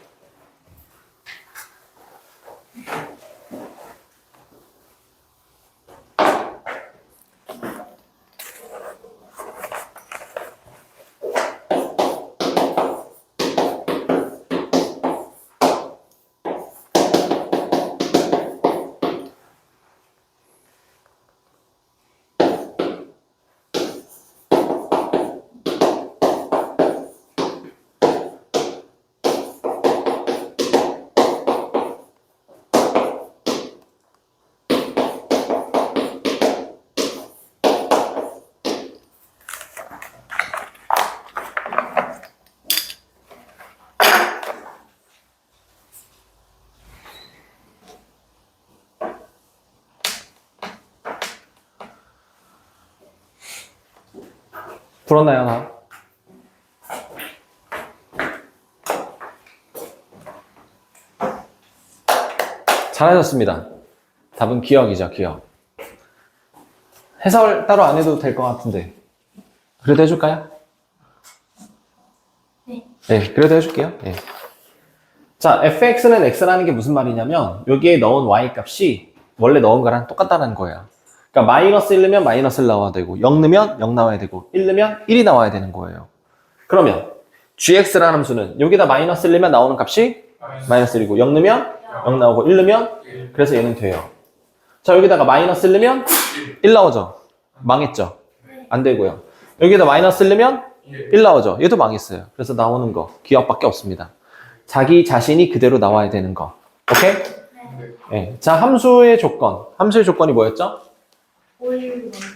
[SPEAKER 1] 풀었나요, 나? 잘하셨습니다. 답은 기억이죠, 기억. 해설 따로 안 해도 될 것 같은데. 그래도 해줄까요?
[SPEAKER 2] 네.
[SPEAKER 1] 네, 그래도 해줄게요. 네. 자, fx는 x라는 게 무슨 말이냐면 여기에 넣은 y 값이 원래 넣은 거랑 똑같다는 거예요. 그러니까 마이너스 1 넣으면 마이너스 1 나와야 되고 0 넣으면 0 나와야 되고 1 넣으면 1이 나와야 되는 거예요. 그러면 gx라는 함수는 여기다 마이너스 1 넣으면 나오는 값이 마이너스 1이고 0 넣으면 0 나오고 1 넣으면 그래서 얘는 돼요. 자, 여기다가 마이너스 1 넣으면 1 나오죠. 망했죠. 안 되고요. 여기다 마이너스 1 넣으면 1 나오죠. 얘도 망했어요. 그래서 나오는 거 기억밖에 없습니다. 자기 자신이 그대로 나와야 되는 거. 오케이? 네. 자, 함수의 조건. 함수의 조건이 뭐였죠?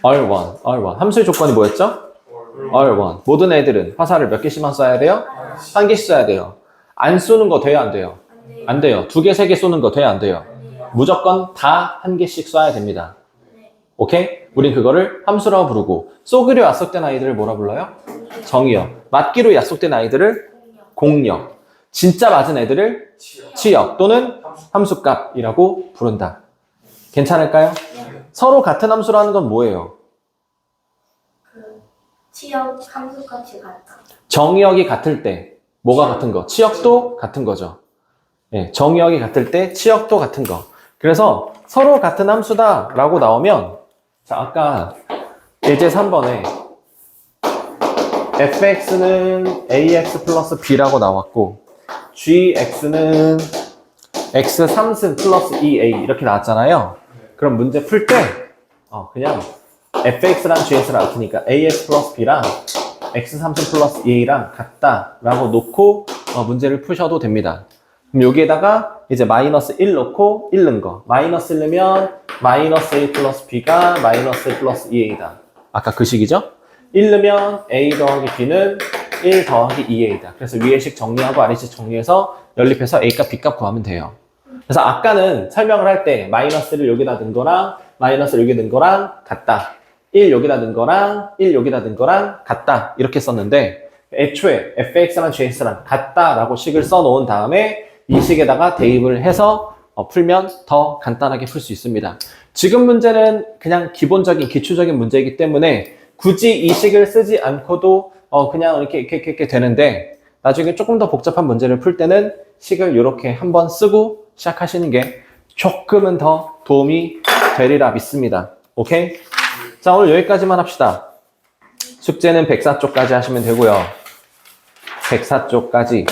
[SPEAKER 1] R1. 함수의 조건이 뭐였죠? R1. 모든 애들은 화살을 몇 개씩만 쏴야 돼요? 한 개씩 쏴야 돼요. 안 쏘는 거 돼요, 안 돼요? 안 돼요. 2개, 3개 쏘는 거 돼요, 안 돼요? 무조건 다 한 개씩 쏴야 됩니다. 오케이? 우린 그거를 함수라고 부르고, 쏘기로 약속된 아이들을 뭐라 불러요? 정의역. 맞기로 약속된 아이들을 공역. 진짜 맞은 애들을 치역 또는 함수값이라고 부른다. 괜찮을까요? 서로 같은 함수라는 건 뭐예요?
[SPEAKER 2] 그 치역 함수값이 같다.
[SPEAKER 1] 정의역이 같을 때 뭐가 같은 거? 치역도 같은 거죠. 예, 정의역이 같을 때 치역도 같은 거. 그래서 서로 같은 함수다라고 나오면 자, 아까 예제 3번에 fx는 ax 플러스 b라고 나왔고 gx는 x 3승 플러스 2a 이렇게 나왔잖아요. 그럼 문제 풀 때 그냥 fx랑 gx랑 같으니까 ax 플러스 b랑 x 3승 플러스 2a랑 같다라고 놓고 문제를 푸셔도 됩니다. 그럼 여기에다가 이제 마이너스 1 넣고 1 넣은 거. 마이너스 1 넣으면 마이너스 a 플러스 b가 마이너스 1 플러스 2a다. 아까 그 식이죠? 1 넣으면 a 더하기 b는 1 더하기 2a다. 그래서 위의 식 정리하고 아래 식 정리해서 연립해서 a값, b값 구하면 돼요. 그래서 아까는 설명을 할 때 마이너스를 여기다 넣은 거랑 마이너스를 여기 넣은 거랑 같다. 1 여기다 넣은 거랑 1 여기다 넣은 거랑 같다. 이렇게 썼는데 애초에 fx랑 gx랑 같다라고 식을 써놓은 다음에 이 식에다가 대입을 해서 풀면 더 간단하게 풀 수 있습니다. 지금 문제는 그냥 기본적인 기초적인 문제이기 때문에 굳이 이 식을 쓰지 않고도 그냥 이렇게 되는데 나중에 조금 더 복잡한 문제를 풀 때는 식을 이렇게 한번 쓰고 시작하시는 게 조금은 더 도움이 되리라 믿습니다. 오케이? 자, 오늘 여기까지만 합시다. 숙제는 104쪽까지 하시면 되고요. 104쪽까지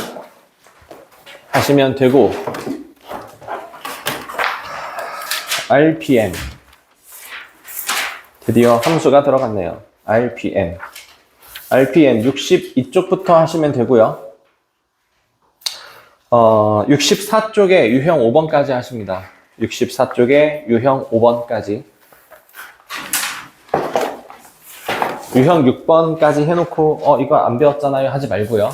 [SPEAKER 1] 하시면 되고 RPM 드디어 함수가 들어갔네요. RPM 62쪽부터 하시면 되고요. 64쪽에 유형 5번까지 하십니다. 64쪽에 유형 5번까지 유형 6번까지 해놓고 이거 안 배웠잖아요 하지 말고요.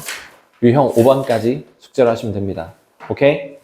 [SPEAKER 1] 유형 5번까지 숙제를 하시면 됩니다. 오케이?